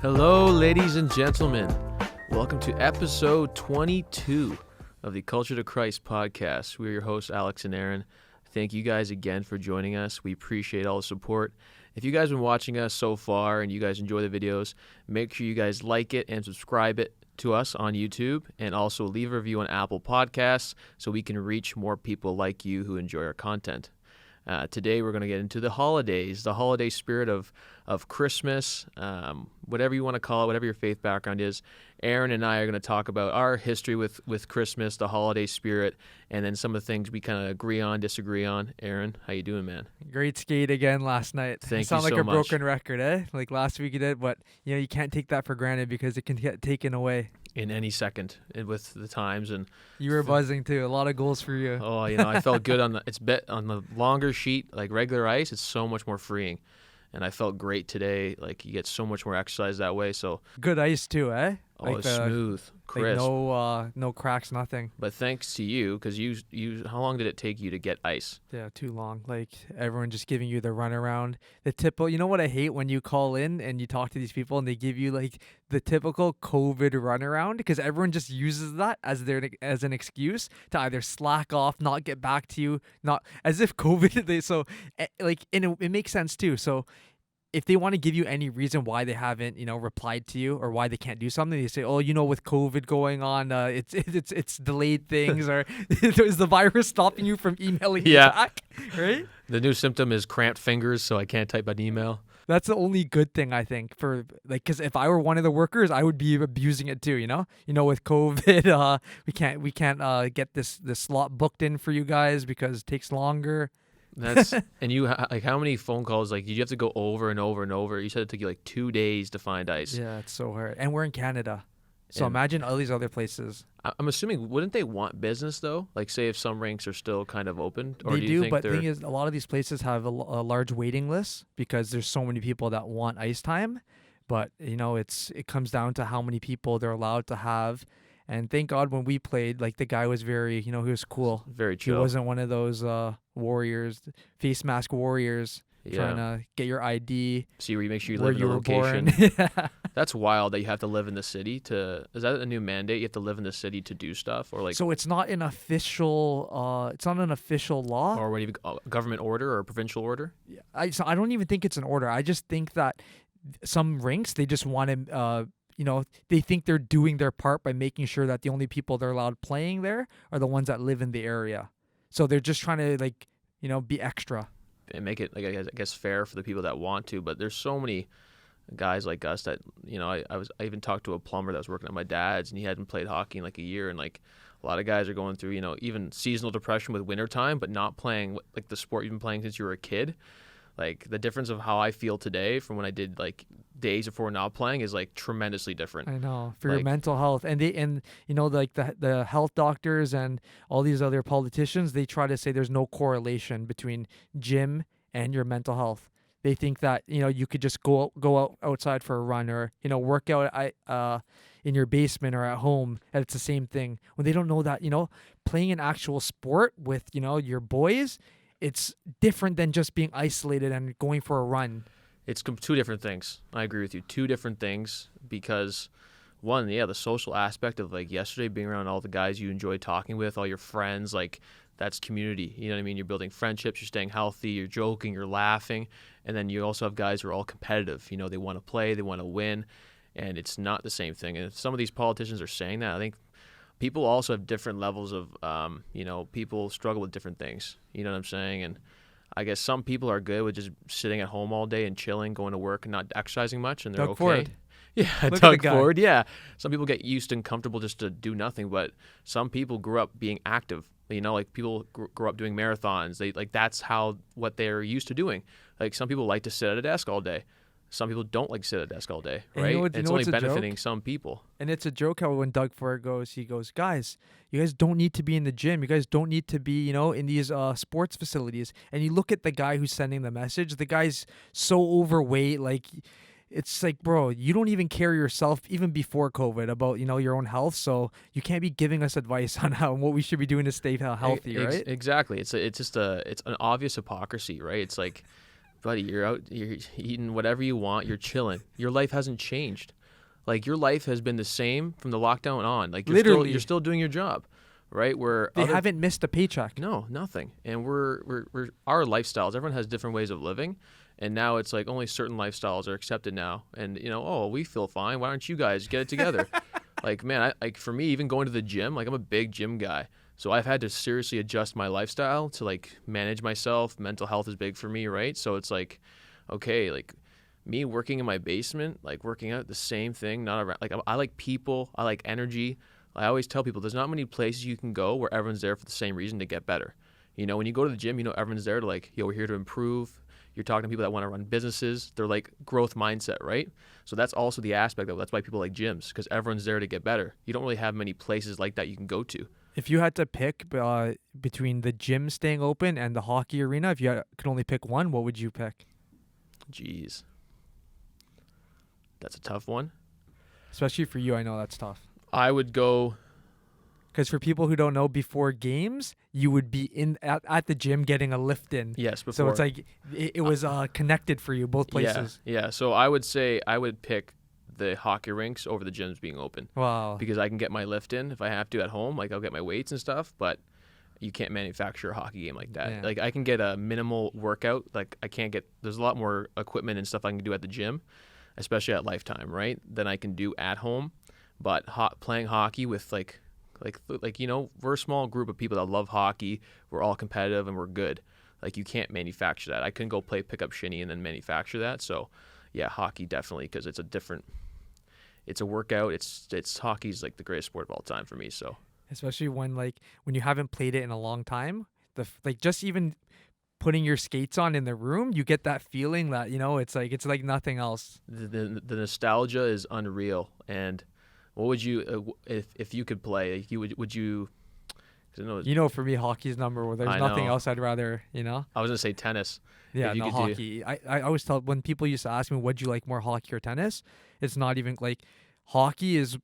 Hello, ladies and gentlemen. Welcome to episode 22 of the Culture to Christ podcast. We're your hosts, Alex and Aaron. Thank you guys again for joining us. We appreciate all the support. If you guys have been watching us so far and you guys enjoy the videos, make sure you guys like it and subscribe it to us on YouTube, and also leave a review on Apple Podcasts so we can reach more people like you who enjoy our content. Today we're going to get into the holidays, the holiday spirit of Christmas, whatever you want to call it, whatever your faith background is. Aaron and I are going to talk about our history with Christmas, the holiday spirit, and then some of the things we kind of agree on, disagree on. Aaron, how you doing, man? Great skate again last night. Thank you sound so like a much. broken record, eh? Like last week you did, but you can't take that for granted because it can get taken away. In any second with the times. And you were buzzing too. A lot of goals for you. Oh, I felt good on the longer sheet, like regular ice. It's so much more freeing. And I felt great today. Like, you get so much more exercise that way. So good ice too, eh? Oh, like it's smooth, crisp. Like no cracks, nothing. But thanks to you, because you, how long did it take you to get ice? Yeah, too long. Like everyone just giving you the runaround, the typical. You know what I hate when you call in and you talk to these people and they give you like the typical COVID runaround, because everyone just uses that as an excuse to either slack off, not get back to you, not as if COVID. It makes sense too. So if they want to give you any reason why they haven't, replied to you or why they can't do something, they say, with COVID going on, it's delayed things, or is the virus stopping you from emailing me back, right? The new symptom is cramped fingers, so I can't type an email. That's the only good thing, I think, because if I were one of the workers, I would be abusing it too. With COVID, we can't get this slot booked in for you guys because it takes longer. And you like, how many phone calls did you have to go over and over and over? You said it took you like 2 days to find ice. Yeah, it's so hard. And we're in Canada. So imagine all these other places. I'm assuming, wouldn't they want business though? Like, say if some rinks are still kind of open, or they do, but the thing is, a lot of these places have a large waiting list because there's so many people that want ice time. But it comes down to how many people they're allowed to have. And thank God when we played, like, the guy was very, he was cool. Very chill. He wasn't one of those warriors, face mask warriors, trying to get your ID. See where you make sure you live in the location. Yeah. That's wild that you have to live in the city is that a new mandate? You have to live in the city to do stuff, or like? So it's not an official, law. Or what, a government order or a provincial order? Yeah. I don't even think it's an order. I just think that some rinks, they just want to, they think they're doing their part by making sure that the only people they're allowed playing there are the ones that live in the area. So they're just trying to, be extra. And make it, I guess, fair for the people that want to. But there's so many guys like us that, I even talked to a plumber that was working at my dad's, and he hadn't played hockey in like a year. And like a lot of guys are going through, even seasonal depression with wintertime, but not playing like the sport you've been playing since you were a kid. Like, the difference of how I feel today from when I did like days before not playing is like tremendously different. I know, for your mental health, and the health doctors and all these other politicians, they try to say there's no correlation between gym and your mental health. They think that you could just go out outside for a run, or work out in your basement or at home, and it's the same thing. When they don't know that playing an actual sport with your boys, it's different than just being isolated and going for a run. It's two different things. I agree with you. Two different things, because one, the social aspect of like yesterday being around all the guys you enjoy talking with, all your friends, like that's community. You know what I mean? You're building friendships, you're staying healthy, you're joking, you're laughing. And then you also have guys who are all competitive. They want to play, they want to win, and it's not the same thing. And if some of these politicians are saying that, I think people also have different levels of, people struggle with different things. You know what I'm saying? And I guess some people are good with just sitting at home all day and chilling, going to work and not exercising much, and they're Doug okay. Ford. Yeah, Doug Ford. Yeah. Some people get used and comfortable just to do nothing, but some people grew up being active. Like people grow up doing marathons. That's what they're used to doing. Like, some people like to sit at a desk all day. Some people don't like to sit at a desk all day, right? It's only benefiting some people. And it's a joke how when Doug Ford he goes, guys, you guys don't need to be in the gym. You guys don't need to be, in these sports facilities. And you look at the guy who's sending the message. The guy's so overweight. Like, it's like, bro, you don't even care yourself, even before COVID, about, your own health. So you can't be giving us advice on what we should be doing to stay healthy, right? Exactly. It's an obvious hypocrisy, right? It's like, buddy, you're out, you're eating whatever you want, you're chilling. Your life hasn't changed. Like your life has been the same from the lockdown on. Like Literally. you're still doing your job, right? Where They other haven't missed a paycheck. no, nothing. And we're our lifestyles. Everyone has different ways of living, and now it's like only certain lifestyles are accepted now. And oh, we feel fine. Why don't you guys get it together? Like, man, like for me, even going to the gym, like I'm a big gym guy, so I've had to seriously adjust my lifestyle to like manage myself. Mental health is big for me, right? So it's like, okay, like me working in my basement, like working out the same thing, not around. Like I like people, I like energy. I always tell people there's not many places you can go where everyone's there for the same reason to get better. When you go to the gym, everyone's there to like, yo, we're here to improve. You're talking to people that want to run businesses. They're like growth mindset, right? So that's also the aspect of it. That's why people like gyms, because everyone's there to get better. You don't really have many places like that you can go to. If you had to pick between the gym staying open and the hockey arena, if you could only pick one, what would you pick? Jeez. That's a tough one. Especially for you, I know that's tough. I would go. Because for people who don't know, before games, you would be at the gym getting a lift in. Yes, before. So it's like it was connected for you, both places. Yeah. So I would say I would pick the hockey rinks over the gyms being open. Wow. Because I can get my lift in if I have to at home. Like I'll get my weights and stuff, but you can't manufacture a hockey game like that. Yeah. Like I can get a minimal workout. Like I can't get. There's a lot more equipment and stuff I can do at the gym, especially at Lifetime, right? Than I can do at home. But playing hockey with like we're a small group of people that love hockey. We're all competitive and we're good. Like you can't manufacture that. I couldn't go play pickup shinny and then manufacture that. So yeah, hockey definitely, because it's a workout. It's hockey's like the greatest sport of all time for me. So especially when you haven't played it in a long time, just even putting your skates on in the room, you get that feeling that it's like nothing else. The nostalgia is unreal. And what would you if you could play? Like would you? For me, hockey's number one. There's nothing else I'd rather. I was gonna say tennis. Yeah, no, hockey. I always tell when people used to ask me, "Would you like more hockey or tennis?" It's not even like hockey it's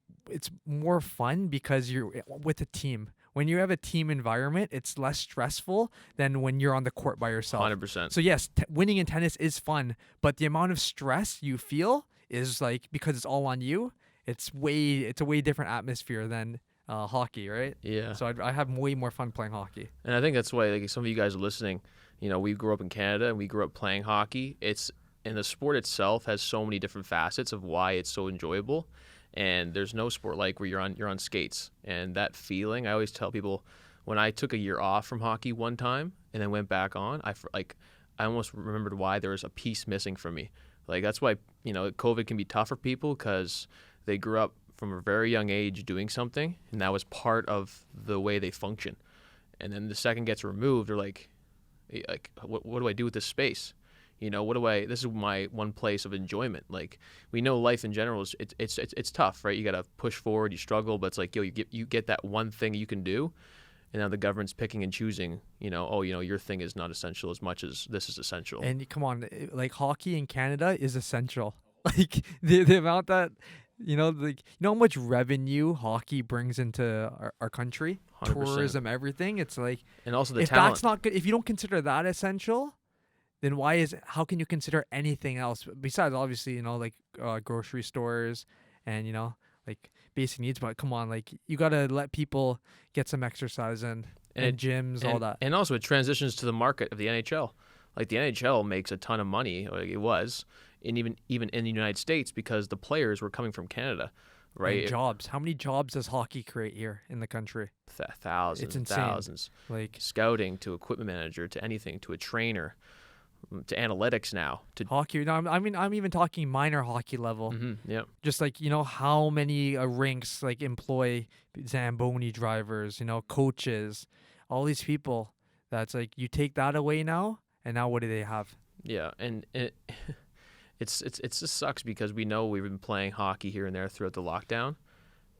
more fun because you're with a team. When you have a team environment, it's less stressful than when you're on the court by yourself. 100%. So yes, winning in tennis is fun, but the amount of stress you feel is like, because it's all on you. It's a way different atmosphere than hockey, right? Yeah. So I have way more fun playing hockey. And I think that's why, like, some of you guys are listening. We grew up in Canada and we grew up playing hockey. And the sport itself has so many different facets of why it's so enjoyable. And there's no sport like where you're on skates. And that feeling, I always tell people, when I took a year off from hockey one time and then went back on, I almost remembered why there was a piece missing from me. Like that's why COVID can be tough for people, because they grew up from a very young age doing something, and that was part of the way they function. And then the second gets removed, they're like, what do I do with this space? This is my one place of enjoyment. Like, we know life in general is it's tough, right? You got to push forward, you struggle, but it's like, you get that one thing you can do, and now the government's picking and choosing, your thing is not essential as much as this is essential. And come on, like hockey in Canada is essential. Like the amount that how much revenue hockey brings into our country, 100%. Tourism, everything. It's like, and also the if talent. that's not good, if you don't consider that essential, then how can you consider anything else besides obviously grocery stores and like basic needs? But come on, like you gotta let people get some exercise and gyms, all that. And also it transitions to the market of the NHL. Like the NHL makes a ton of money, like it was, and even in the United States, because the players were coming from Canada, right? And jobs. How many jobs does hockey create here in the country? Thousands. It's insane. Thousands. Like scouting to equipment manager to anything, to a trainer, to analytics now. To hockey. No, I'm even talking minor hockey level. Mm-hmm, yeah. Just like how many rinks like employ Zamboni drivers, coaches, all these people. That's like, you take that away now, and now what do they have? Yeah, and it just sucks, because we know we've been playing hockey here and there throughout the lockdown,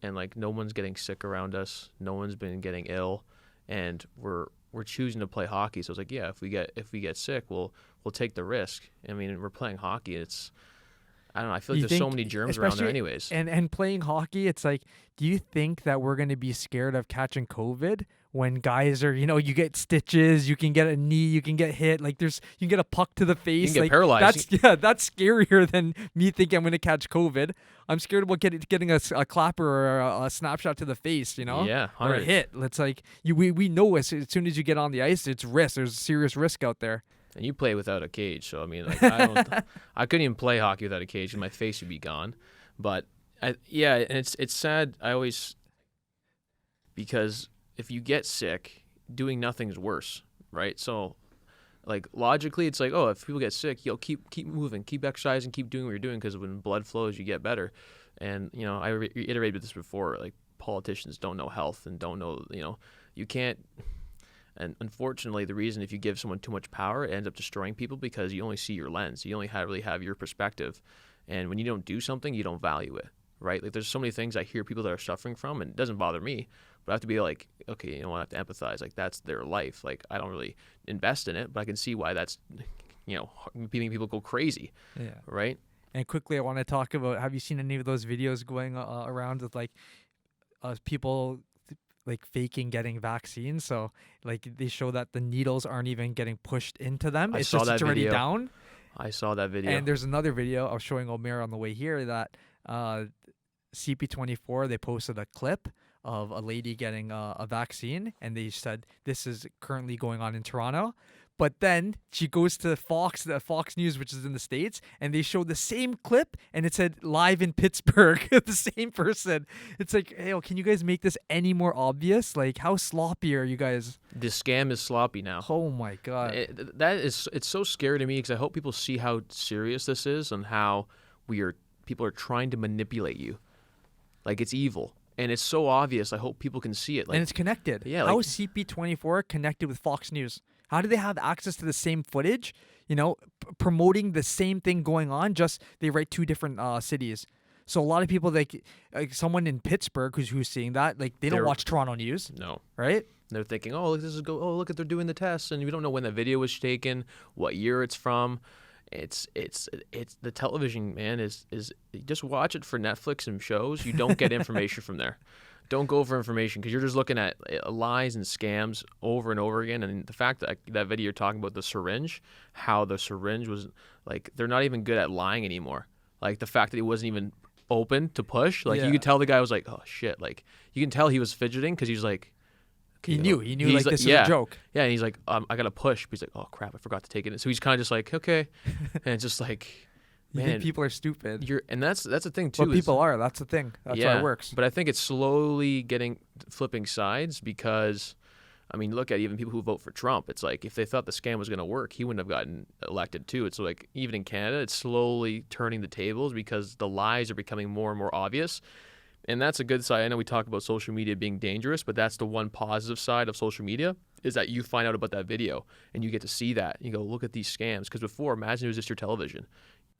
and like no one's getting sick around us, no one's been getting ill, and we're choosing to play hockey. So it's like, yeah, if we get sick, we'll take the risk. I mean, we're playing hockey. I don't know. I feel like there's so many germs around there anyways. And playing hockey, it's like, do you think that we're going to be scared of catching COVID when guys are, you get stitches, you can get a knee, you can get hit, like you can get a puck to the face. You can get like paralyzed. that's scarier than me thinking I'm gonna catch COVID. I'm scared about getting a clapper or a snapshot to the face, Yeah, or a 100. hit. It's like we know as soon as you get on the ice, it's risk. There's serious risk out there. And you play without a cage, so I mean, like, I couldn't even play hockey without a cage, and my face would be gone. But and it's sad. Because if you get sick, doing nothing's worse, right? So, like, logically, it's like, oh, if people get sick, keep moving, keep exercising, keep doing what you're doing, because when blood flows, you get better. And I reiterated this before. Like, politicians don't know health and don't know, you can't. And unfortunately, the reason if you give someone too much power, it ends up destroying people because you only see your lens. You only really have your perspective. And when you don't do something, you don't value it, right? Like, there's so many things I hear people that are suffering from, and it doesn't bother me. But I have to be like, okay, I have to empathize. Like, that's their life. Like, I don't really invest in it, but I can see why that's, making people go crazy. Yeah. Right? And quickly, I want to talk about, have you seen any of those videos going around with, like, people like faking getting vaccines? So like they show that the needles aren't even getting pushed into them. It's already video. Down. I saw that video. And there's another video I was showing Omer on the way here that CP24, they posted a clip of a lady getting a vaccine, and they said this is currently going on in Toronto. But then she goes to Fox News, which is in the States, and they showed the same clip, and it said live in Pittsburgh, the same person. It's like, hey, can you guys make this any more obvious? Like, how sloppy are you guys? The scam is sloppy now. Oh my God. It's so scary to me, because I hope people see how serious this is and how people are trying to manipulate you. Like, it's evil. And it's so obvious. I hope people can see it. Like, and it's connected. Yeah. How is CP24 connected with Fox News? How do they have access to the same footage, promoting the same thing going on, just they write two different cities? So a lot of people, like someone in Pittsburgh who's seeing that, like they don't watch Toronto news. No. Right? They're thinking, look at they're doing the tests, and we don't know when the video was taken, what year it's from. It's the television, man, is you just watch it for Netflix and shows. You don't get information from there. Don't go for information, because you're just looking at lies and scams over and over again. And the fact that video you're talking about, the syringe, how the syringe was, like, they're not even good at lying anymore. Like, the fact that he wasn't even open to push, like, you could tell the guy was like, oh shit, like, you can tell he was fidgeting, because he was like, okay, he knew like this is a joke. Yeah, and he's like, I gotta push. But he's like, oh crap, I forgot to take it. So he's kind of just like, okay, and it's just like, you think people are stupid. And that's the thing too. But people are. That's the thing. That's how it works. But I think it's slowly flipping sides, because, I mean, look at even people who vote for Trump. It's like, if they thought the scam was going to work, he wouldn't have gotten elected too. It's like, even in Canada, it's slowly turning the tables, because the lies are becoming more and more obvious. And that's a good side. I know we talk about social media being dangerous, but that's the one positive side of social media, is that you find out about that video and you get to see that. You go, look at these scams. Because before, imagine it was just your television.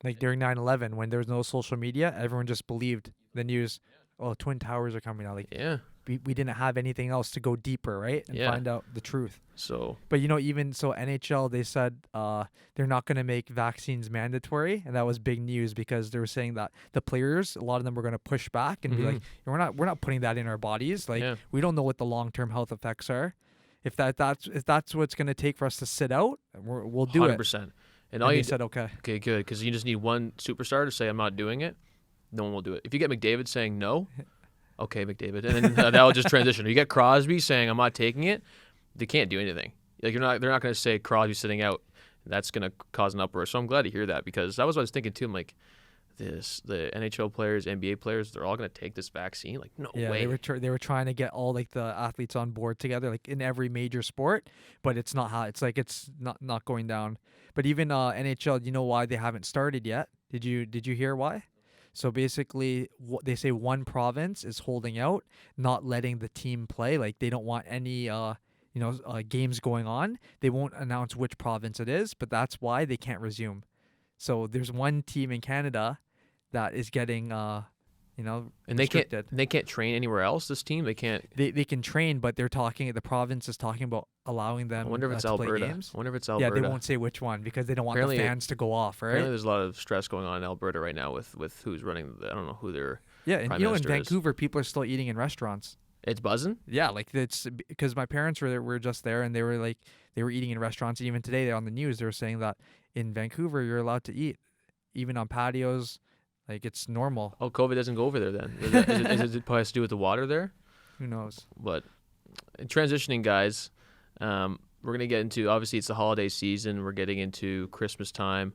Like during 9/11, when there was no social media, everyone just believed the news. Oh, Twin Towers are coming out. Like, yeah, we didn't have anything else to go deeper, right? And find out the truth. So, but even so, NHL, they said they're not going to make vaccines mandatory, and that was big news, because they were saying that the players, a lot of them were going to push back and be like, we're not putting that in our bodies. Like, we don't know what the long-term health effects are. If that's what's going to take for us to sit out, we'll do 100%. it. And all you said, okay, good, because you just need one superstar to say, I'm not doing it. No one will do it. If you get McDavid saying no, okay, McDavid, and then that'll just transition. You get Crosby saying, I'm not taking it. They can't do anything. Like, they're not going to say Crosby sitting out. That's going to cause an uproar. So I'm glad to hear that, because that was what I was thinking too. I'm like, the NHL players, NBA players, they're all going to take this vaccine. Like, no way. They were trying to get all, like, the athletes on board together, like in every major sport, but it's not how it's like, it's not going down. But even NHL, you know why they haven't started yet? Did you hear why? So basically, they say one province is holding out, not letting the team play. Like, they don't want any games going on. They won't announce which province it is, but that's why they can't resume. So there's one team in Canada that is getting and restricted. they can't train anywhere else. This team, they can't. They can train, but they're talking. The province is talking about allowing them. I wonder if it's to Alberta. play games. I wonder if it's Alberta. Yeah, they won't say which one, because they don't want the fans to go off. Right? Apparently, there's a lot of stress going on in Alberta right now with who's running. I don't know who their and prime in minister is. Vancouver, people are still eating in restaurants. It's buzzing. Yeah, like it's because my parents were just there, and they were eating in restaurants. Even today, they're on the news. They were saying that in Vancouver, you're allowed to eat even on patios, like it's normal. Oh, COVID doesn't go over there then. Is it probably has to do with the water there? Who knows? But transitioning, guys, we're gonna get into, obviously it's the holiday season. We're getting into Christmas time.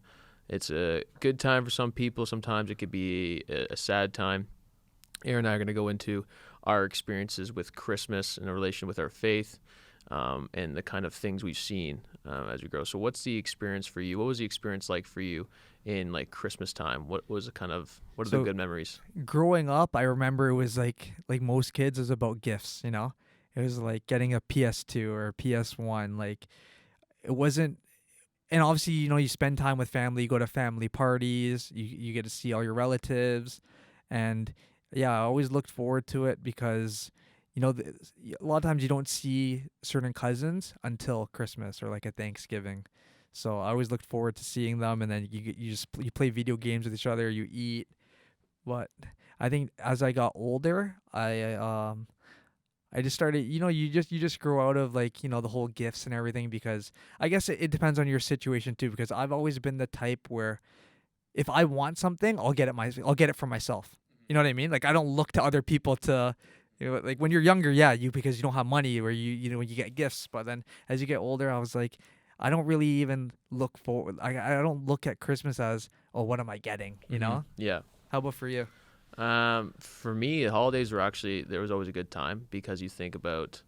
It's a good time for some people. Sometimes it could be a sad time. Aaron and I are gonna go into our experiences with Christmas in relation with our faith, and the kind of things we've seen as we grow. So, what's the experience for you? What was the experience like for you in like Christmas time? What are the good memories? Growing up, I remember it was like most kids, it was about gifts. It was like getting a PS2 or a PS1. Like it wasn't. And obviously, you spend time with family. You go to family parties. You get to see all your relatives, and yeah, I always looked forward to it because, a lot of times you don't see certain cousins until Christmas or like at Thanksgiving. So I always looked forward to seeing them, and then you play video games with each other, you eat. But I think as I got older, I just started, you just grow out of like, the whole gifts and everything, because I guess it depends on your situation too, because I've always been the type where if I want something, I'll get it for myself. You know what I mean? Like I don't look to other people to, like when you're younger, yeah, because you don't have money, or when you get gifts. But then as you get older, I was like, I don't really even look forward. I don't look at Christmas as, oh, what am I getting? You know? Yeah. How about for you? For me, the holidays there was always a good time because you think about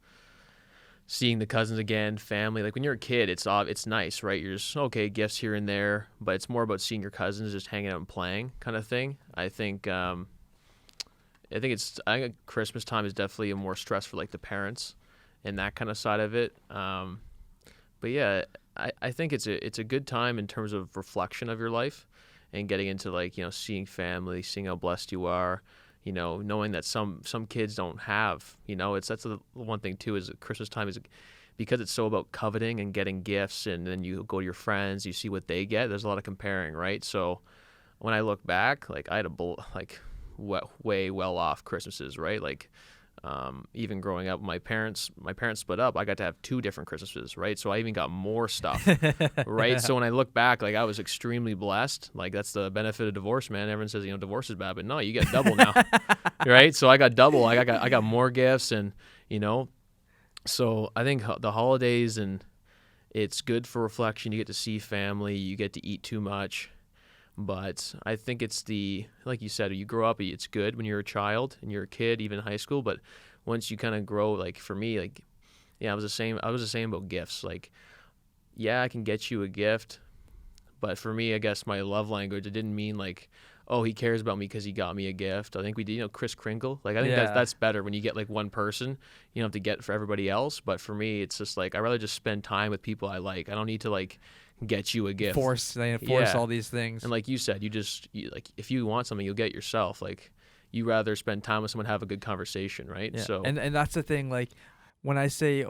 seeing the cousins again, family. Like when you're a kid, it's nice, right? You're just, okay, gifts here and there, but it's more about seeing your cousins, just hanging out and playing kind of thing. I think Christmas time is definitely a more stress for like the parents and that kind of side of it. But yeah, I think it's a good time in terms of reflection of your life and getting into like, seeing family, seeing how blessed you are, knowing that some kids don't have, that's the one thing too, is Christmas time is because it's so about coveting and getting gifts, and then you go to your friends, you see what they get. There's a lot of comparing, right? So when I look back, like I had way well off Christmases, right? Like even growing up, my parents split up. I got to have 2 different Christmases, right? So I even got more stuff, right? Yeah. So when I look back, like I was extremely blessed. Like that's the benefit of divorce, man. Everyone says, divorce is bad, but no, you get double now, right? So I got double. I got more gifts, and so I think the holidays, and it's good for reflection. You get to see family. You get to eat too much. But I think it's like you said, you grow up, it's good when you're a child and you're a kid, even in high school. But once you kind of grow, like for me, like, yeah, I was the same about gifts. Like, yeah, I can get you a gift. But for me, I guess my love language, it didn't mean like, oh, he cares about me because he got me a gift. I think we did, Kris Kringle. Like, I think that's better when you get like one person. You don't have to get for everybody else. But for me, it's just like, I'd rather just spend time with people I like. I don't need to like get you a gift. Force all these things. And like you said, like if you want something, you'll get yourself. Like you rather spend time with someone, have a good conversation, right? Yeah. So and that's the thing. Like when I say,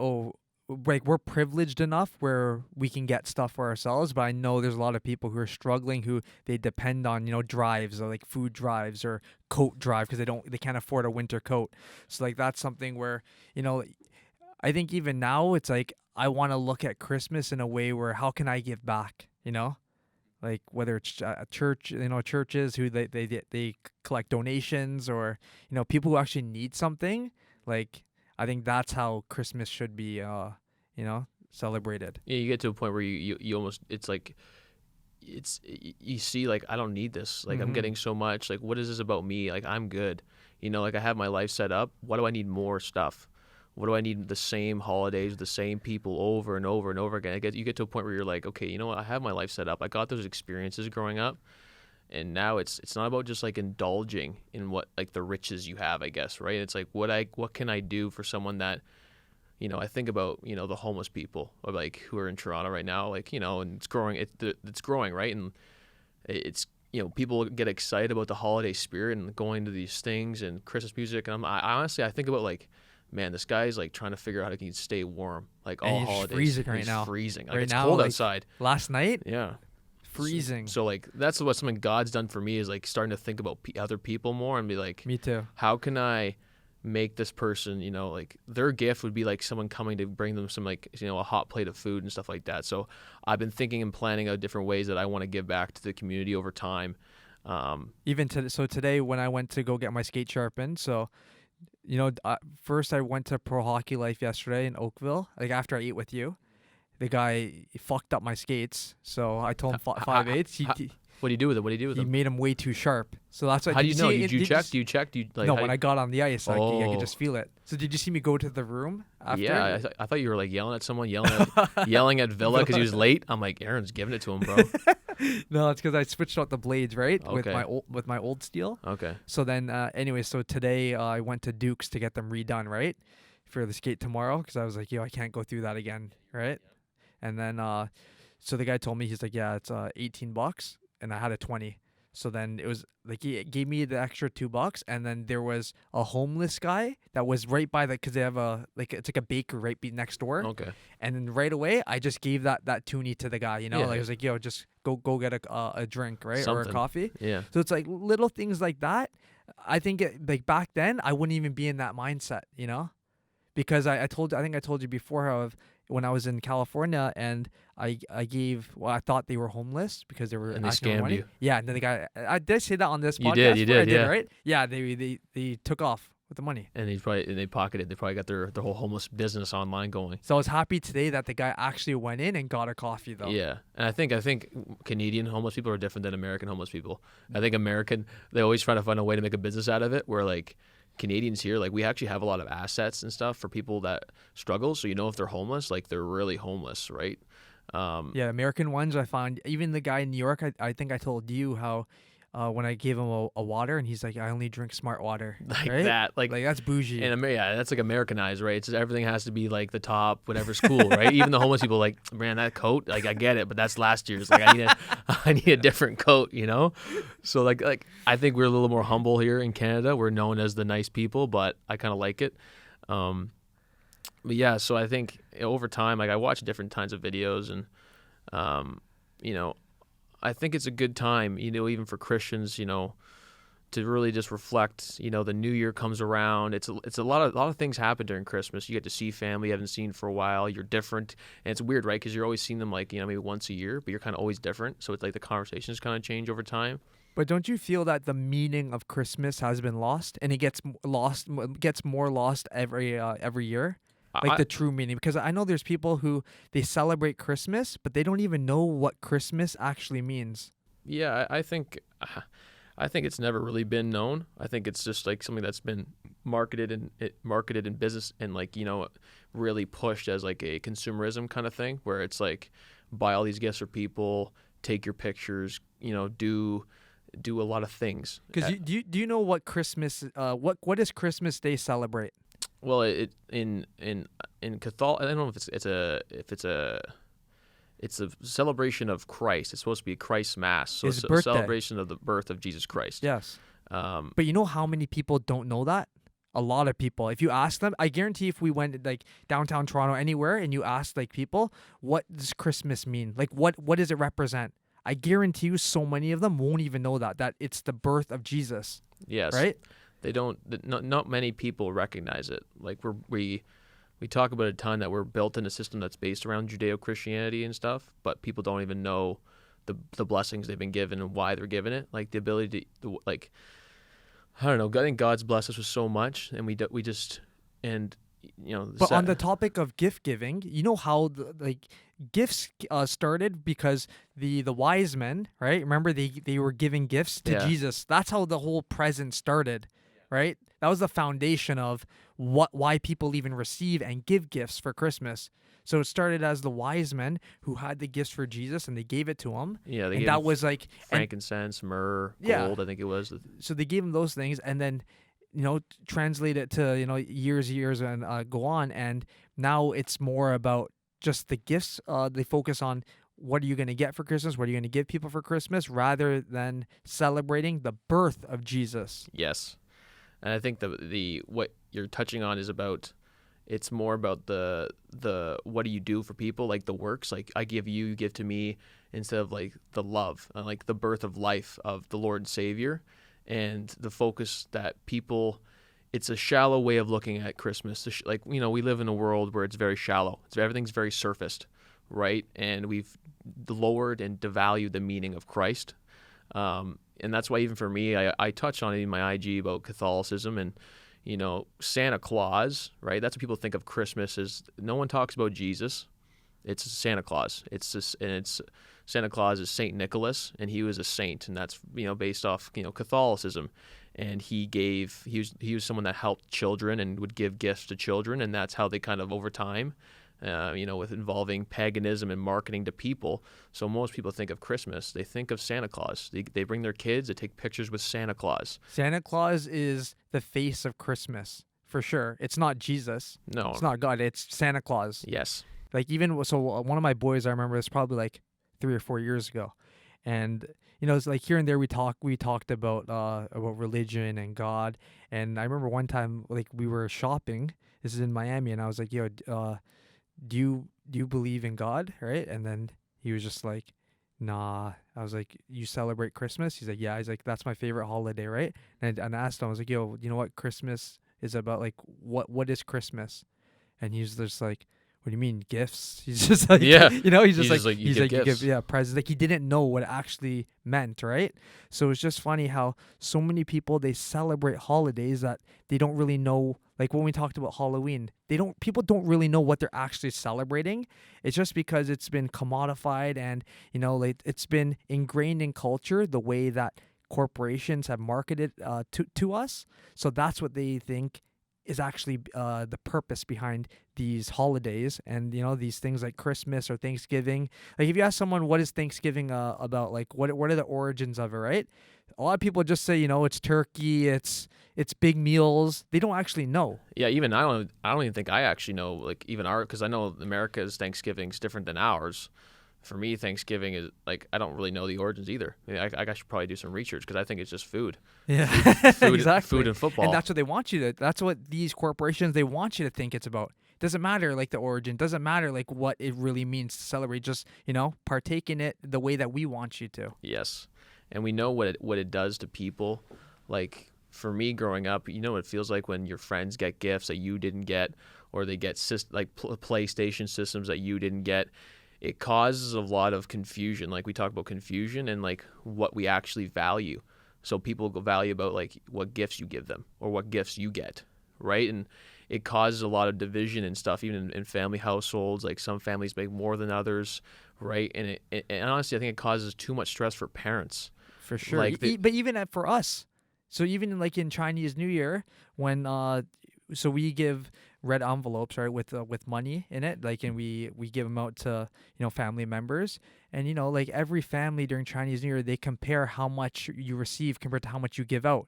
like we're privileged enough where we can get stuff for ourselves, but I know there's a lot of people who are struggling, who they depend on drives, or like food drives or coat drive, because they can't afford a winter coat. So like that's something where I think even now it's like I want to look at Christmas in a way where how can I give back, like whether it's a church, churches who they collect donations, or people who actually need something. Like I think that's how Christmas should be celebrated. Yeah, you get to a point where you almost, it's like you see like, I don't need this. Like I'm getting so much. Like what is this about me? Like I'm good. Like I have my life set up. Why do I need more stuff? What do I need? The same holidays, the same people over and over and over again. You get to a point where you're like, okay, you know what? I have my life set up. I got those experiences growing up, and now it's not about just like indulging in what like the riches you have, I guess, right? It's like what can I do for someone that, I think about the homeless people, or like who are in Toronto right now, like and it's growing. It's growing, right? And it's people get excited about the holiday spirit and going to these things and Christmas music, and I honestly think about like, man, this guy's like trying to figure out how he can stay warm, like all he's holidays. Freezing right he's now. Freezing. Like right it's now, cold like, outside. Last night, yeah, freezing. So like that's what something God's done for me, is like starting to think about other people more and be like, Me too. How can I make this person, like their gift would be like someone coming to bring them some like, a hot plate of food and stuff like that. So I've been thinking and planning out different ways that I want to give back to the community over time. So today when I went to go get my skate sharpened, so first I went to Pro Hockey Life yesterday in Oakville. Like after I ate with you, the guy fucked up my skates. So I told him 5/8. What do you do with it? What do you do with He them? made them way too sharp. So that's why. How do you know? see Did you check? Do you check? Do you like? No, when I got on the ice, I Oh. could just feel it. So did you see me go to the room after? Yeah, I thought you were like yelling at someone, yelling at Villa because he was late. I'm like, Aaron's giving it to him, bro. No, it's because I switched out the blades, right? Okay. With my old steel. Okay. So then, anyway, so today I went to Duke's to get them redone, right, for the skate tomorrow, because I was like, I can't go through that again, right? And then, so the guy told me, he's like, yeah, it's $18, and I had a 20. So then it was like he gave me the extra $2, and then there was a homeless guy that was right by because they have it's like a bakery right next door. Okay. And then right away I just gave that toonie to the guy, Yeah. like I was like, just go get a drink, right, or Something. a coffee. Yeah. So it's like little things like that. I think like back then I wouldn't even be in that mindset, because I think I told you before how when I was in California and I thought they were homeless because they were And they asking for scammed money. you. Yeah, and then the guy, I did say that on this You podcast. did, I did, yeah. right? Yeah, they took off with the money. And they pocketed. They probably got their whole homeless business online going. So I was happy today that the guy actually went in and got a coffee though. Yeah, and I think Canadian homeless people are different than American homeless people. I think American, they always try to find a way to make a business out of it, where like Canadians here, like we actually have a lot of assets and stuff for people that struggle. So if they're homeless, like they're really homeless, right? Yeah, American ones I found. Even the guy in New York, I think I told you how when I gave him a water and he's like, I only drink smart water. Like right? that, like that's bougie. And yeah, that's like Americanized, right? It's just everything has to be like the top, whatever's cool, right? Even the homeless people, like, man, that coat, like I get it, but that's last year's. Like I need a different coat, So like I think we're a little more humble here in Canada. We're known as the nice people, but I kind of like it. But yeah, so I think over time, like I watch different kinds of videos, and I think it's a good time, even for Christians, to really just reflect. The new year comes around. It's a lot of things happen during Christmas. You get to see family you haven't seen for a while. You're different, and it's weird, right? Because you're always seeing them like maybe once a year, but you're kind of always different. So it's like the conversations kind of change over time. But don't you feel that the meaning of Christmas has been lost, and it gets more lost every year? Like the true meaning, because I know there's people who they celebrate Christmas, but they don't even know what Christmas actually means. Yeah, I think it's never really been known. I think it's just like something that's been marketed in business and like really pushed as like a consumerism kind of thing, where it's like buy all these gifts for people, take your pictures, do a lot of things. Because do you know what Christmas what does Christmas Day celebrate? Well, in Catholic, I don't know if it's a celebration of Christ. It's supposed to be a Christ Mass, so His it's a birthday. celebration of the birth of Jesus Christ. Yes. But you know how many people don't know that? A lot of people. If you ask them, I guarantee if we went like downtown Toronto, anywhere, and you asked like people, what does Christmas mean? Like what does it represent? I guarantee you so many of them won't even know that it's the birth of Jesus. Yes. Right? They don't. Not many people recognize it. Like we talk about a ton that we're built in a system that's based around Judeo-Christianity and stuff, but people don't even know the blessings they've been given and why they're given it. Like the ability to like, I don't know. I think God's blessed us with so much, and we just and But on the topic of gift giving, you know how gifts started because the wise men, right? Remember they were giving gifts to Jesus. That's how the whole present started. Right? That was the foundation of why people even receive and give gifts for Christmas. So it started as the wise men who had the gifts for Jesus and they gave it to him. Yeah, and that was like frankincense, myrrh, gold. I think it was. So they gave him those things, and then translate it to years and go on, and now it's more about just the gifts. They focus on what are you going to get for Christmas, what are you going to give people for Christmas, rather than celebrating the birth of Jesus. Yes. And I think the what you're touching on is about, it's more about the what do you do for people, like the works, like I give you, you give to me, instead of like the love, like the birth of life of the Lord and Savior, and the focus that people, it's a shallow way of looking at Christmas. Like, you know, we live in a world where it's very shallow. Everything's very surfaced, right? And we've lowered and devalued the meaning of Christ. And that's why even for me, I touch on it in my IG about Catholicism and, you know, Santa Claus, right? That's what people think of Christmas as. No one talks about Jesus. It's Santa Claus. It's Santa Claus is Saint Nicholas, and he was a saint, and that's, you know, based off, you know, Catholicism. And he was someone that helped children and would give gifts to children, and that's how they kind of over time, you know, with involving paganism and marketing to people. So most people think of Christmas, they think of Santa Claus. They bring their kids, they take pictures with Santa Claus. Santa Claus is the face of Christmas for sure. It's not Jesus. No, it's not God. It's Santa Claus. Yes. Like one of my boys, I remember, it's probably like 3 or 4 years ago, and you know, it's like here and there we talked about religion and God. And I remember one time, like, we were shopping. This is in Miami, and I was like, "Yo, do you believe in God?" Right? And then he was just like, "Nah." I was like, "You celebrate Christmas?" He's like, "Yeah." He's like, "That's my favorite holiday, right?" And I asked him, I was like, "Yo, you know what Christmas is about? Like, what is Christmas?" And he's just like, "What do you mean gifts?" He's just like, yeah, you know, he's just like you give presents. Like, he didn't know what it actually meant, right? So it's just funny how so many people, they celebrate holidays that they don't really know. Like when we talked about Halloween, people don't really know what they're actually celebrating. It's just because it's been commodified, and, you know, like, it's been ingrained in culture the way that corporations have marketed to us. So that's what they think is actually the purpose behind these holidays, and, you know, these things like Christmas or Thanksgiving. Like, if you ask someone what is Thanksgiving about, like, what are the origins of it, right? A lot of people just say, you know, it's turkey, it's big meals. They don't actually know. Yeah, even I don't even think I actually know, like, even because I know America's Thanksgiving is different than ours. For me, Thanksgiving is, like, I don't really know the origins either. I should probably do some research, because I think it's just food. Yeah, food, exactly. Food and football. And that's what they want you to. That's what these corporations, they want you to think it's about. Doesn't matter, like, the origin. Doesn't matter, like, what it really means to celebrate. Just, you know, partake in it the way that we want you to. Yes, and we know what it does to people. Like, for me growing up, you know what it feels like when your friends get gifts that you didn't get, or they get PlayStation systems that you didn't get. It causes a lot of confusion. Like, we talk about confusion and, like, what we actually value. So people value about, like, what gifts you give them or what gifts you get, right? And it causes a lot of division and stuff, even in family households. Like, some families make more than others, right? And and honestly, I think it causes too much stress for parents. For sure. Like, but even for us. So even, like, in Chinese New Year, when so we give red envelopes, right, with money in it, like, and we give them out to, you know, family members. And, you know, like, every family during Chinese New Year, they compare how much you receive compared to how much you give out,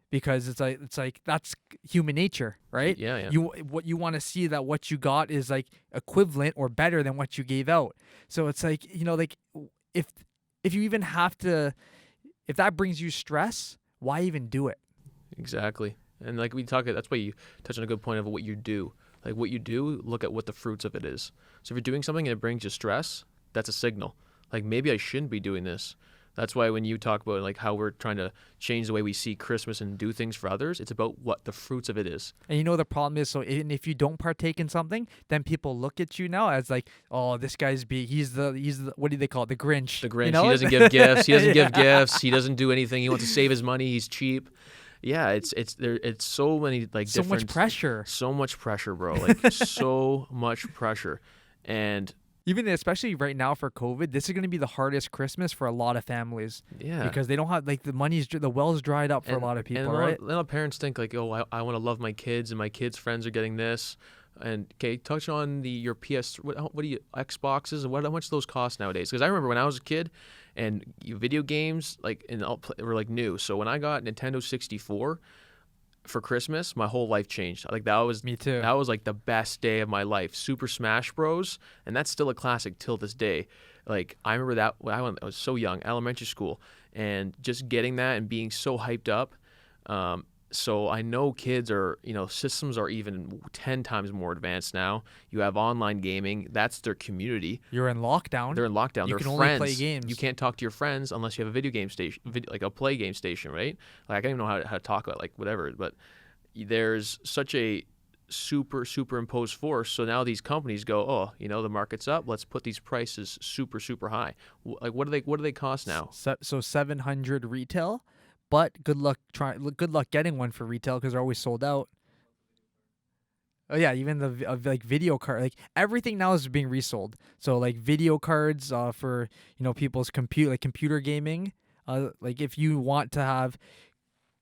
because it's like that's human nature, right? Yeah. What you want to see, that what you got is, like, equivalent or better than what you gave out. So it's like, you know, like, if you even have to, if that brings you stress, why even do it? Exactly. And, like, that's why you touch on a good point of what you do. Like, what you do, look at what the fruits of it is. So if you're doing something and it brings you stress, that's a signal. Like, maybe I shouldn't be doing this. That's why when you talk about, like, how we're trying to change the way we see Christmas and do things for others, it's about what the fruits of it is. And, you know, the problem is, if you don't partake in something, then people look at you now as like, "Oh, this guy's he's the what do they call it? The Grinch." The Grinch. You know? He doesn't give gifts. He doesn't give gifts. He doesn't do anything. He wants to save his money. He's cheap. Yeah, it's so many, like, so different, much pressure. So much pressure, bro. Like, so much pressure. And even especially right now for COVID, this is going to be the hardest Christmas for a lot of families. Yeah, because they don't have, like, the well's dried up for a lot of people, right? A lot of parents think, like, oh, I want to love my kids, and my kids' friends are getting this. And, okay, touch on your PS. What do you Xboxes, and how much those cost nowadays? Because I remember when I was a kid, and video games, like, were, like, new. So when I got Nintendo 64 for Christmas, my whole life changed. Like, that was Me too. That was, like, the best day of my life. Super Smash Bros. And that's still a classic till this day. Like, I remember that when I was so young, elementary school, and just getting that and being so hyped up. So I know kids are, you know, systems are even 10 times more advanced now. You have online gaming. That's their community. You're in lockdown. They're in lockdown. You They're can friends. only play games. You can't talk to your friends unless you have a video game station, like a play game station, right? Like, I don't even know how to talk about, like, whatever. But there's such a superimposed force. So now these companies go, oh, the market's up. Let's put these prices super high. Like, what do they cost now? So 700 retail, but good luck getting one for retail because they're always sold out. Oh yeah, even the like video card, like everything now is being resold. So like video cards for people's computer gaming. Like if you want to have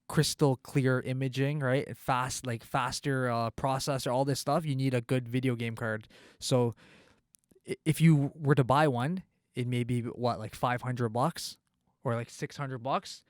crystal clear imaging, right? Faster processor, all this stuff, you need a good video game card. So if you were to buy one, it may be like $500 or like $600,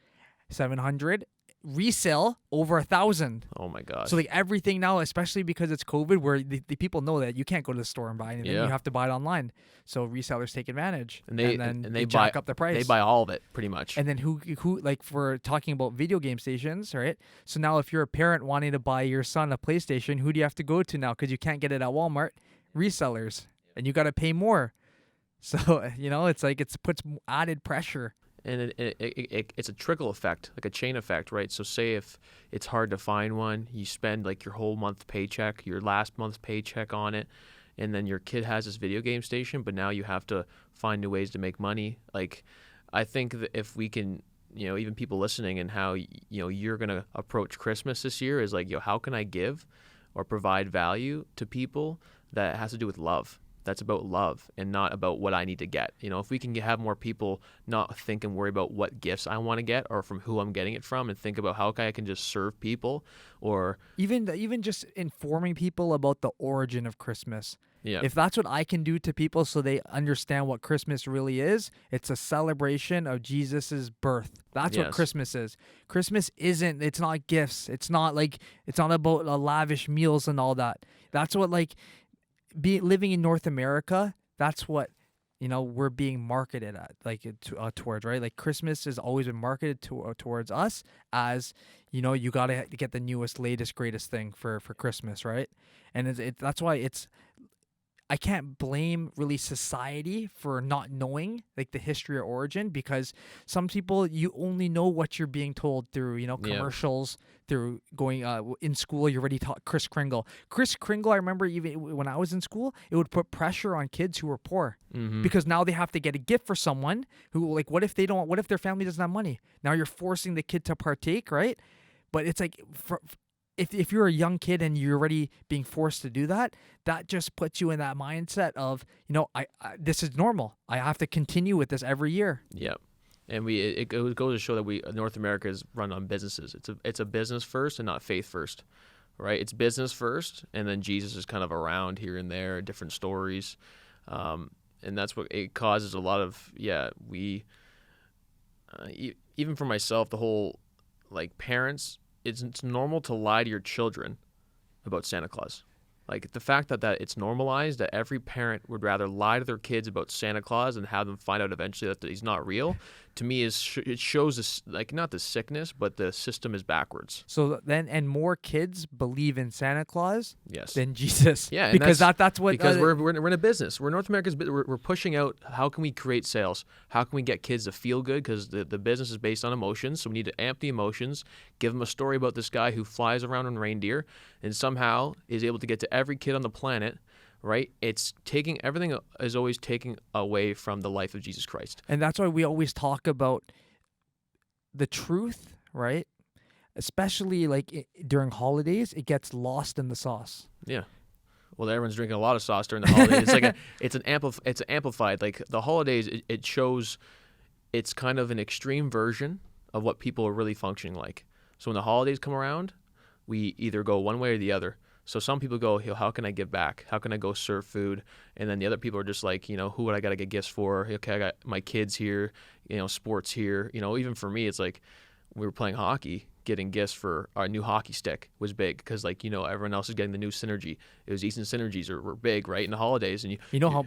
700. Resale over 1,000. Oh my gosh. So like everything now, especially because it's COVID, where the people know that you can't go to the store and buy anything, you have to buy it online. So resellers take advantage, and they jack up the price. They buy all of it pretty much. And then who like, for talking about video game stations, right? So now if you're a parent wanting to buy your son a PlayStation, who do you have to go to now? Because you can't get it at Walmart. Resellers, and you got to pay more. So it's like it puts added pressure. And it's a trickle effect, like a chain effect, right? So say if it's hard to find one, you spend like your whole month paycheck, your last month's paycheck on it, and then your kid has this video game station, but now you have to find new ways to make money. Like, I think that if we can, even people listening, and how, you're going to approach Christmas this year is like, how can I give or provide value to people that has to do with love? That's about love and not about what I need to get. If we can have more people not think and worry about what gifts I want to get or from who I'm getting it from, and think about how I can just serve people, or even just informing people about the origin of Christmas. Yeah. If that's what I can do to people so they understand what Christmas really is, it's a celebration of Jesus's birth. That's what Christmas is. Christmas it's not gifts. It's not about lavish meals and all that. That's what living in North America, that's what we're being marketed at, towards, right? Like Christmas has always been marketed towards us as you gotta get the newest, latest, greatest thing for Christmas, right? And that's why I can't blame really society for not knowing like the history or origin, because some people, you only know what you're being told through commercials, through going in school. You're already taught Kris Kringle. I remember even when I was in school, it would put pressure on kids who were poor, because now they have to get a gift for someone who, like, what if their family doesn't have money? Now you're forcing the kid to partake, right? But it's like, if you're a young kid and you're already being forced to do that, that just puts you in that mindset of, I this is normal. I have to continue with this every year. Yep. And it goes to show that North America is run on businesses. It's a business first and not faith first, right? It's business first, and then Jesus is kind of around here and there, different stories, and that's what it causes a lot of. Even for myself, the whole parents. It's normal to lie to your children about Santa Claus. Like, the fact that it's normalized, that every parent would rather lie to their kids about Santa Claus and have them find out eventually that he's not real, to me it shows this, not the sickness, but the system is backwards. So then, and more kids believe in Santa Claus than Jesus. Yeah, because that's what, because we're in a business. We're North America's. We're pushing out. How can we create sales? How can we get kids to feel good? Because the business is based on emotions, so we need to amp the emotions. Give them a story about this guy who flies around on reindeer and somehow is able to get to every kid on the planet. Right? Everything is always taking away from the life of Jesus Christ. And that's why we always talk about the truth, right? Especially during holidays, it gets lost in the sauce. Yeah. Well, everyone's drinking a lot of sauce during the holidays. It's amplified. Like the holidays, it shows it's kind of an extreme version of what people are really functioning like. So when the holidays come around, we either go one way or the other. So some people go, how can I give back? How can I go serve food? And then the other people are just like, who would I got to get gifts for? Okay, I got my kids here, sports here. Even for me, it's like we were playing hockey, getting gifts for our new hockey stick was big because, everyone else is getting the new Synergy. It was Easton Synergies were big, right, in the holidays. And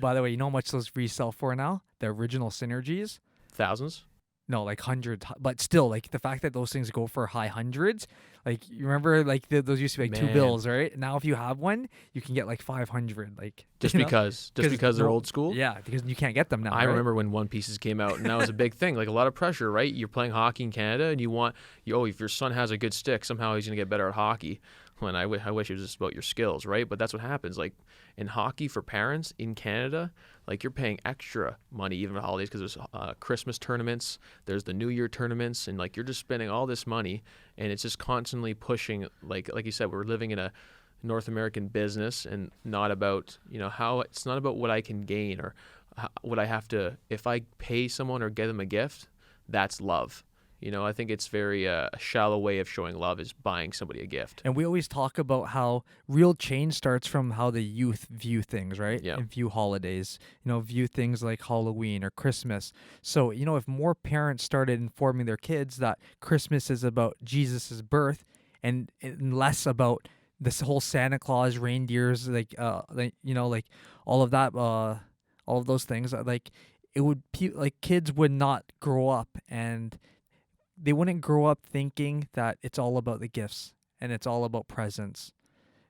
by the way, how much those resell for now? The original Synergies? Thousands? No, hundreds, but still, the fact that those things go for high hundreds, you remember, those used to be $2, right? Now, if you have one, you can get 500, just because they're old school. Yeah, because you can't get them now. I remember when One Pieces came out, and that was a big thing, a lot of pressure, right? You're playing hockey in Canada, and if your son has a good stick, somehow he's gonna get better at hockey. when I wish it was just about your skills, right? But that's what happens. Like in hockey for parents in Canada, like you're paying extra money even for holidays because there's Christmas tournaments, there's the New Year tournaments, and like you're just spending all this money, and it's just constantly pushing. Like you said, we're living in a North American business, and not about how it's not about what I can gain or what I have to. If I pay someone or give them a gift, that's love. I think it's very a shallow way of showing love is buying somebody a gift. And we always talk about how real change starts from how the youth view things, right? Yeah. And view holidays, view things like Halloween or Christmas. So, if more parents started informing their kids that Christmas is about Jesus's birth and less about this whole Santa Claus, reindeers, like all of that, all of those things, like it would, like kids would not grow up and they wouldn't grow up thinking that it's all about the gifts and it's all about presents,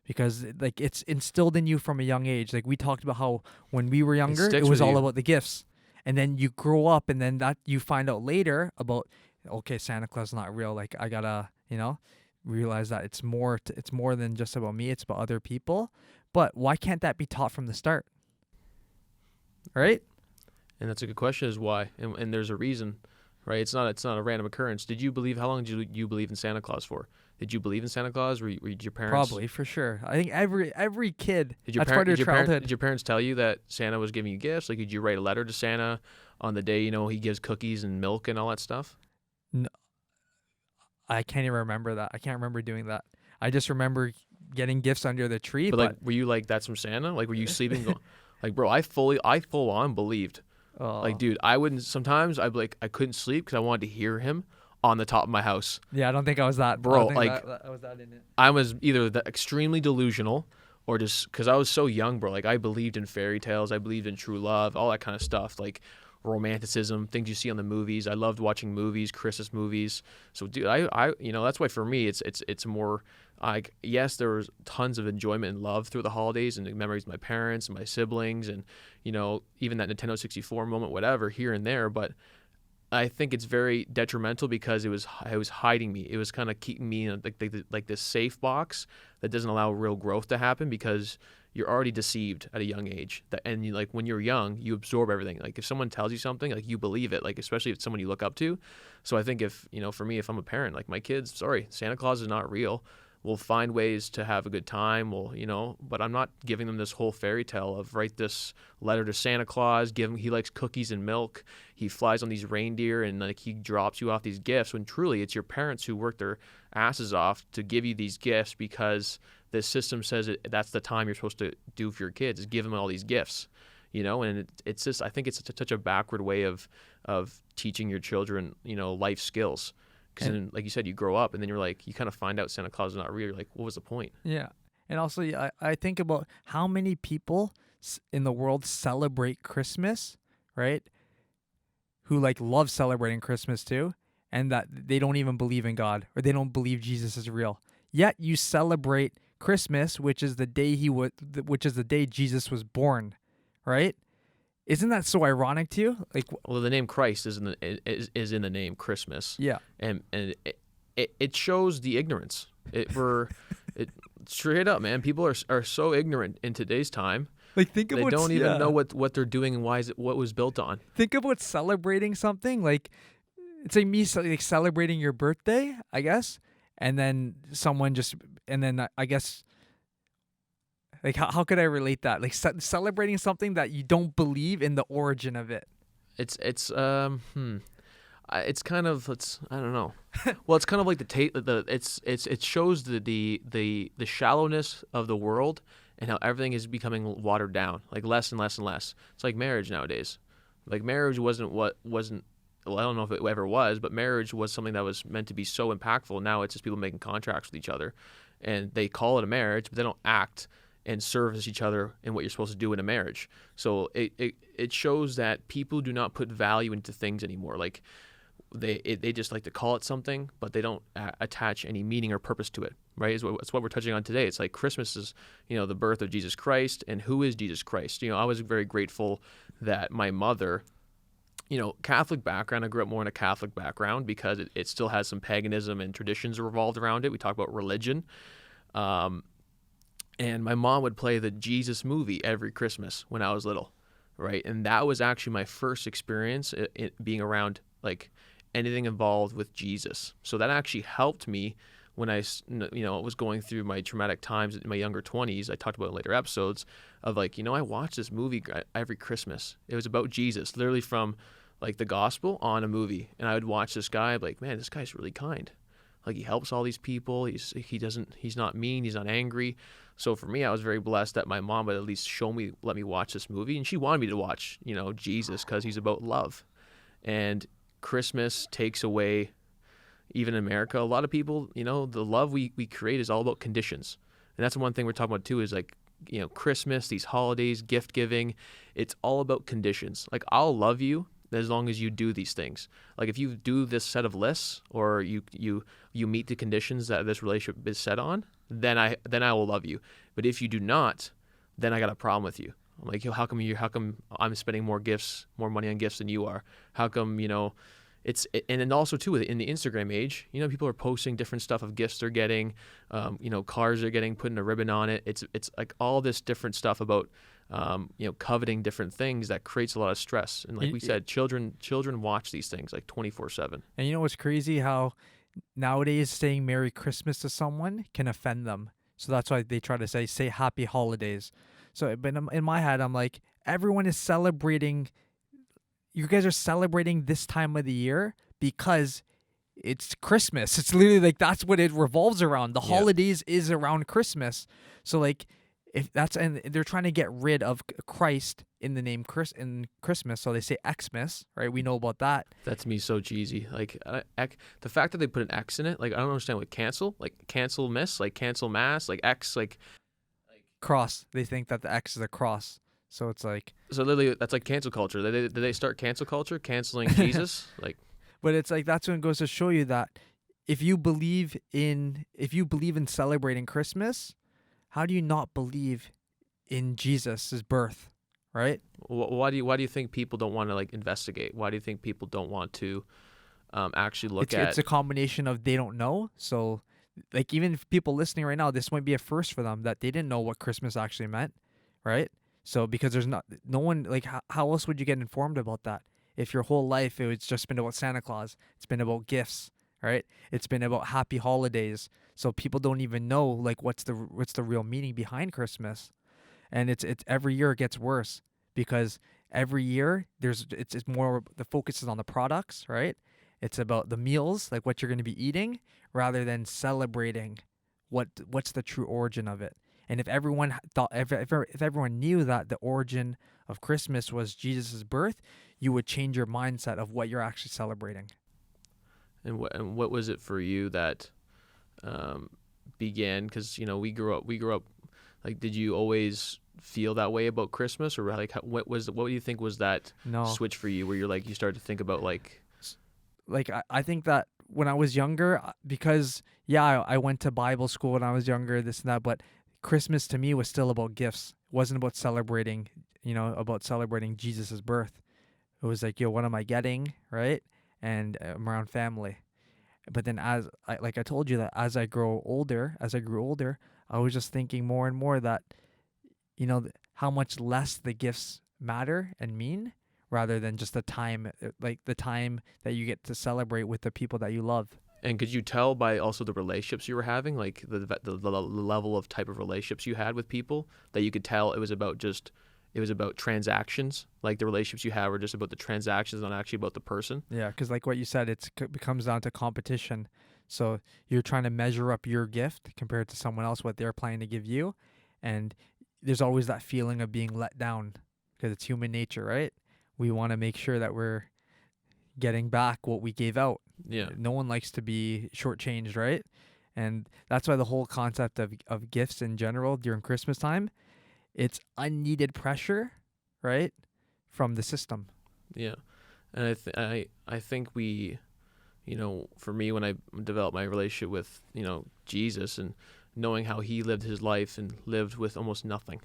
because like it's instilled in you from a young age. Like we talked about how when we were younger, it was all about the gifts, and then you grow up and then that you find out later about, okay, Santa Claus is not real. Like I gotta, realize that it's more than just about me. It's about other people. But why can't that be taught from the start? Right? And that's a good question, is why. And there's a reason. Right, it's not a random occurrence. How long did you believe in Santa Claus for? Did you believe in Santa Claus? Were your parents? Probably, for sure. I think every kid. That's part of your childhood. Did your parents tell you that Santa was giving you gifts? Like, did you write a letter to Santa on the day he gives cookies and milk and all that stuff? No, I can't even remember that. I can't remember doing that. I just remember getting gifts under the tree. But like, were you like, that's from Santa? Like, were you sleeping? Like, bro, I full on believed. Like, dude, sometimes I'd be like, I couldn't sleep because I wanted to hear him on the top of my house. Yeah, I don't think I was that. Bro, I was that in it. I was either extremely delusional or just because I was so young, bro. Like, I believed in fairy tales. I believed in true love, all that kind of stuff. Like, romanticism, things you see on the movies. I loved watching movies, Christmas movies. So, dude, I that's why for me, it's more like, yes, there was tons of enjoyment and love through the holidays and the memories of my parents and my siblings and, even that Nintendo 64 moment, whatever, here and there. But I think it's very detrimental because it was hiding me. It was kind of keeping me in like this safe box that doesn't allow real growth to happen because you're already deceived at a young age. Like when you're young, you absorb everything. Like if someone tells you something, like you believe it. Like especially if it's someone you look up to. So I think if for me, if I'm a parent, like my kids, sorry, Santa Claus is not real. We'll find ways to have a good time. But I'm not giving them this whole fairy tale of write this letter to Santa Claus, he likes cookies and milk. He flies on these reindeer and like he drops you off these gifts when truly it's your parents who work their asses off to give you these gifts because the system says that's the time you're supposed to do for your kids is give them all these gifts, and it's just, I think it's such a backward way of teaching your children, life skills. Because then, like you said, you grow up and then you're like, you kind of find out Santa Claus is not real. You're like, what was the point? Yeah. And also, I think about how many people in the world celebrate Christmas, right? Who like love celebrating Christmas too, and that they don't even believe in God or they don't believe Jesus is real. Yet you celebrate Christmas, which is the day Jesus was born, right? Isn't that so ironic to you? Like, well, the name Christ is in the name Christmas. Yeah, and it shows the ignorance. Straight up, man. People are so ignorant in today's time. Like they don't even know what they're doing and why what was built on. Think about celebrating something like it's like me like celebrating your birthday, I guess, and then I guess. Like, how could I relate that? Like, celebrating something that you don't believe in the origin of it. It's kind of, I don't know. Well, it's kind of like it shows the shallowness of the world and how everything is becoming watered down, like less and less and less. It's like marriage nowadays. Like marriage wasn't. Well, I don't know if it ever was, but marriage was something that was meant to be so impactful. Now it's just people making contracts with each other, and they call it a marriage, but they don't act and service each other in what you're supposed to do in a marriage. So it shows that people do not put value into things anymore. Like they just like to call it something, but they don't attach any meaning or purpose to it, right? It's what we're touching on today. It's like Christmas is, the birth of Jesus Christ, and who is Jesus Christ? I was very grateful that my mother, Catholic background, I grew up more in a Catholic background because it still has some paganism and traditions revolved around it. We talk about religion. And my mom would play the Jesus movie every Christmas when I was little, right? And that was actually my first experience being around like anything involved with Jesus. So that actually helped me when I was going through my traumatic times in my younger 20s. I talked about in later episodes of like, I watched this movie every Christmas. It was about Jesus, literally from like the gospel on a movie. And I would watch this guy, I'd be like, man, this guy's really kind. Like he helps all these people. He's not mean. He's not angry. So for me, I was very blessed that my mom would at least let me watch this movie. And she wanted me to watch, Jesus, because he's about love. And Christmas takes away, even in America, a lot of people, the love we create is all about conditions. And that's one thing we're talking about too, is like, Christmas, these holidays, gift giving, it's all about conditions. Like I'll love you as long as you do these things. Like if you do this set of lists or you meet the conditions that this relationship is set on, then I will love you. But if you do not, then I got a problem with you. I'm like, how come I'm spending more money on gifts than you are? How come, and then also too in the Instagram age, people are posting different stuff of gifts they're getting, cars they're getting, putting a ribbon on it. It's like all this different stuff about coveting different things that creates a lot of stress. And like we said, children watch these things like 24/7. And you know what's crazy? How nowadays saying Merry Christmas to someone can offend them. So that's why they try to say Happy Holidays. So, but in my head, I'm like, everyone is celebrating. You guys are celebrating this time of the year because it's Christmas. It's literally like that's what it revolves around. The holidays is around Christmas. So like, and they're trying to get rid of Christ in the name Christmas, so they say Xmas, right? We know about that. That's me so cheesy. Like the fact that they put an X in it, like I don't understand what cancel, like cancel miss, like cancel mass, like X, like cross. They think that the X is a cross, so it's like literally that's like cancel culture. Did they start cancel culture, canceling Jesus? Like, but it's like that's when it goes to show you that if you believe in celebrating Christmas, how do you not believe in Jesus' birth, right? Why do you think people don't want to like investigate? Why do you think people don't want to actually look at? It's a combination of they don't know. So, like even if people listening right now, this might be a first for them that they didn't know what Christmas actually meant, right? So because there's no one like how else would you get informed about that if your whole life it's just been about Santa Claus, it's been about gifts, right? It's been about happy holidays. So people don't even know like what's the real meaning behind Christmas. And it's every year it gets worse because every year it's more the focus is on the products, right? It's about the meals, like what you're going to be eating, rather than celebrating what's the true origin of it. And if everyone if everyone knew that the origin of Christmas was Jesus' birth, you would change your mindset of what you're actually celebrating. And what was it for you that began? Because we grew up. Like, did you always feel that way about Christmas, or like what do you think was that switch for you, where you're like you started to think about like I think that when I was younger, because I went to Bible school when I was younger, this and that, but Christmas to me was still about gifts. It wasn't about celebrating, about celebrating Jesus' birth. It was like, what am I getting, right? And I'm around family. But then as I told you that as I grew older, I was just thinking more and more that, how much less the gifts matter and mean rather than just the time that you get to celebrate with the people that you love. And could you tell by also the relationships you were having, like the level of type of relationships you had with people, that you could tell it was about transactions, like the relationships you have were just about the transactions, not actually about the person? Yeah, because like what you said, it comes down to competition. So you're trying to measure up your gift compared to someone else, what they're planning to give you. And there's always that feeling of being let down because it's human nature, right? We want to make sure that we're getting back what we gave out. Yeah. No one likes to be shortchanged, right? And that's why the whole concept of gifts in general during Christmas time, it's unneeded pressure, right, from the system. Yeah. And I think we, for me, when I developed my relationship with, Jesus and knowing how he lived his life and lived with almost nothing,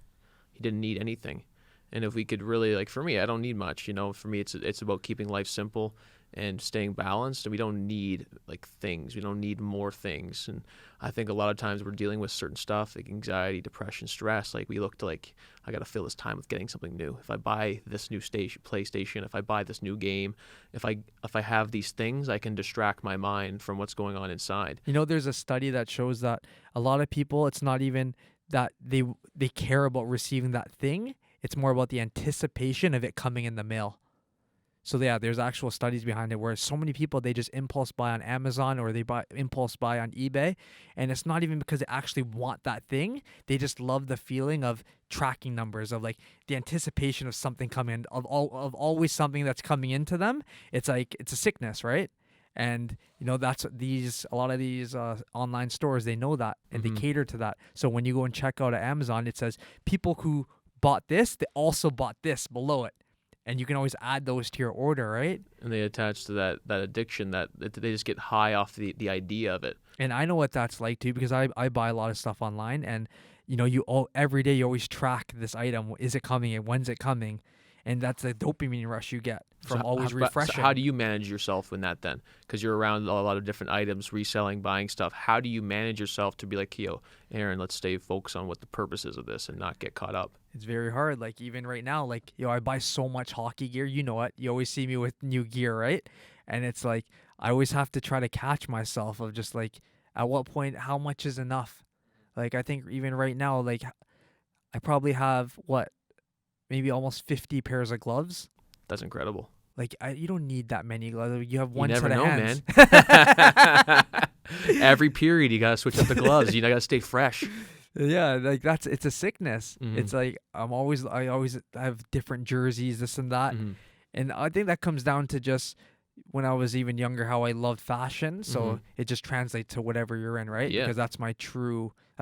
he didn't need anything. And if we could really, like, for me, I don't need much, for me, it's about keeping life simple and staying balanced, and we don't need like things. We don't need more things. And I think a lot of times we're dealing with certain stuff like anxiety, depression, stress. Like we look to like, I got to fill this time with getting something new. If I buy this new PlayStation, if I buy this new game, if I have these things, I can distract my mind from what's going on inside. You know, there's a study that shows that a lot of people, it's not even that they care about receiving that thing. It's more about the anticipation of it coming in the mail. So yeah, there's actual studies behind it where so many people, they just impulse buy on Amazon or they impulse buy on eBay, and it's not even because they actually want that thing. They just love the feeling of tracking numbers, of like the anticipation of something coming, of always something that's coming into them. It's like it's a sickness, right? And you know, that's a lot of these online stores, they know that, and they cater to that. So when you go and check out at Amazon, it says people who bought this, they also bought this below it. And you can always add those to your order, right? And they attach to that addiction, that they just get high off the idea of it. And I know what that's like too, because I buy a lot of stuff online, and you know, every day you always track this item. Is it coming? And when's it coming? And that's the dopamine rush you get from always refreshing. So how do you manage yourself in that then? Because you're around a lot of different items, reselling, buying stuff. How do you manage yourself to be like, yo, Aaron, let's stay focused on what the purpose is of this and not get caught up? It's very hard. Like even right now, like, I buy so much hockey gear. You know it. You always see me with new gear, right? And it's like I always have to try to catch myself of just like, at what point, how much is enough? Like I think even right now, like I probably have maybe almost 50 pairs of gloves. That's incredible. Like you don't need that many gloves. You have one set of hands. Man. Every period you gotta switch up the gloves. You gotta stay fresh. Yeah, like it's a sickness. It's like I always have different jerseys, this and that. And I think that comes down to just when I was even younger, how I loved fashion. So it just translates to whatever you're in, right? Yeah. Because that's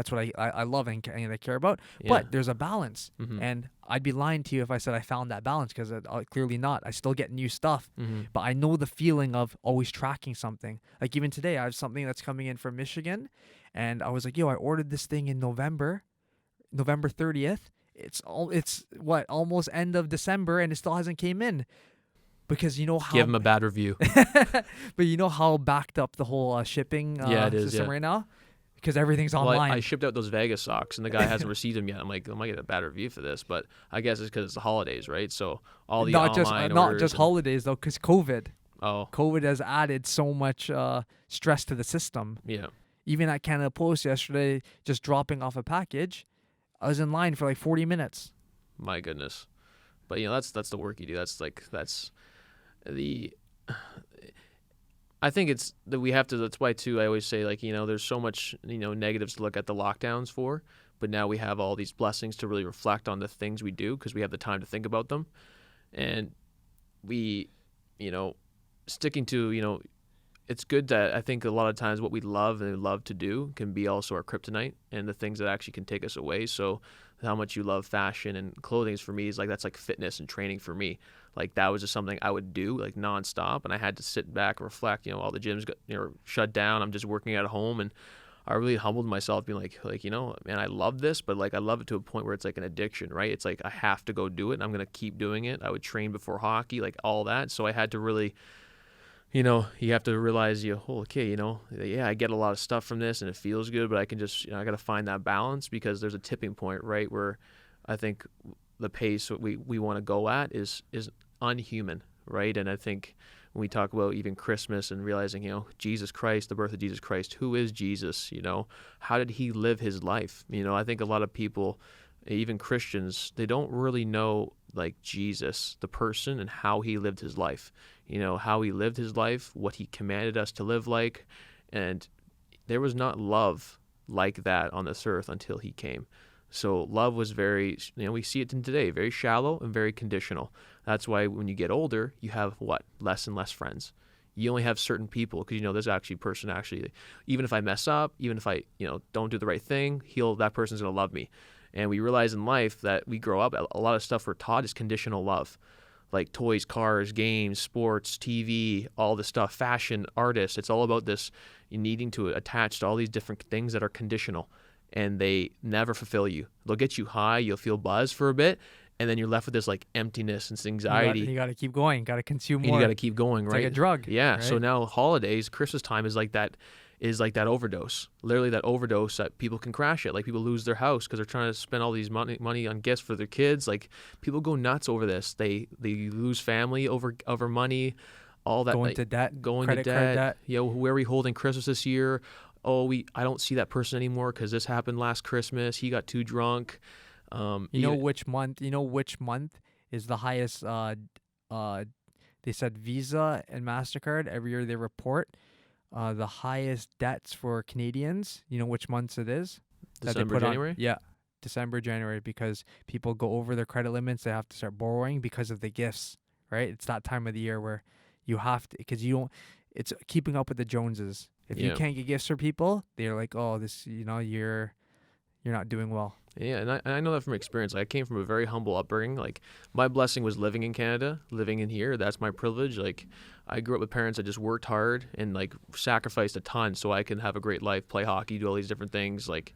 what I love and I care about. Yeah. But there's a balance. And I'd be lying to you if I said I found that balance, because clearly not. I still get new stuff. But I know the feeling of always tracking something. Like even today, I have something that's coming in from Michigan. And I was like, yo, I ordered this thing in November 30th. It's almost end of December, and it still hasn't came in. Because you know how... Give them a bad review. But you know how backed up the whole shipping system right now? Because everything's online. Well, I shipped out those Vegas socks, and the guy hasn't received them yet. I'm like, I might get a bad review for this, but I guess it's because it's the holidays, right? So all the not just holidays though, because COVID. Oh. COVID has added so much stress to the system. Yeah. Even at Canada Post yesterday, just dropping off a package, I was in line for like 40 minutes. My goodness. But you know, that's the work you do. I think it's that we have to. That's why too. I always say, like, you know, there's so much, you know, negatives to look at the lockdowns for, but now we have all these blessings to really reflect on the things we do because we have the time to think about them, and we, you know, sticking to, you know, it's good that I think a lot of times what we love and love to do can be also our kryptonite and the things that actually can take us away. So how much you love fashion and clothing is for me is like, that's like fitness and training for me. Like that was just something I would do like nonstop, and I had to sit back and reflect. You know, all the gyms got, you know, shut down. I'm just working at home, and I really humbled myself, being like, you know, man, I love this, but like I love it to a point where it's like an addiction, right? It's like I have to go do it, and I'm gonna keep doing it. I would train before hockey, like all that. So I had to really, you know, you have to realize, okay, you know, yeah, I get a lot of stuff from this and it feels good, but I can just, you know, I got to find that balance, because there's a tipping point, right, where I think the pace we want to go at is unhuman, right? And I think when we talk about even Christmas and realizing, you know, Jesus Christ, the birth of Jesus Christ, who is Jesus, you know, how did he live his life? You know, I think a lot of people, even Christians, they don't really know like Jesus, the person, and how he lived his life, you know, how he lived his life, what he commanded us to live like. And there was not love like that on this earth until he came. So love was very, you know, we see it today, very shallow and very conditional. That's why when you get older, you have less and less friends. You only have certain people, because, you know, this person, even if I mess up, even if I, you know, don't do the right thing, that person's going to love me. And we realize in life that we grow up, a lot of stuff we're taught is conditional love, like toys, cars, games, sports, TV, all this stuff, fashion, artists. It's all about this, you needing to attach to all these different things that are conditional, and they never fulfill you. They'll get you high, you'll feel buzzed for a bit, and then you're left with this like emptiness and this You anxiety. got to keep going. Got to consume And more. you got to keep going, It's right? like a drug. Yeah. Right? So now holidays, Christmas time is like that overdose. Literally that overdose that people can crash it. Like people lose their house because they're trying to spend all these money on gifts for their kids. Like people go nuts over this. They lose family over money, all that. Going like, to debt. Going credit to card debt. debt. Where are we holding Christmas this year? Oh, I don't see that person anymore because this happened last Christmas. He got too drunk. You know which month is the highest they said Visa and MasterCard every year they report the highest debts for Canadians. You know which months it is? That they December, put on- January? Yeah. December, January, because people go over their credit limits. They have to start borrowing because of the gifts, right? It's that time of the year where you have to, because you don't, it's keeping up with the Joneses. If you Yeah. can't get gifts for people, they're like, oh, this, you're not doing well. Yeah, and I know that from experience. Like, I came from a very humble upbringing. Like, my blessing was living in Canada, living in here. That's my privilege. Like, I grew up with parents that just worked hard and, like, sacrificed a ton so I can have a great life, play hockey, do all these different things. Like,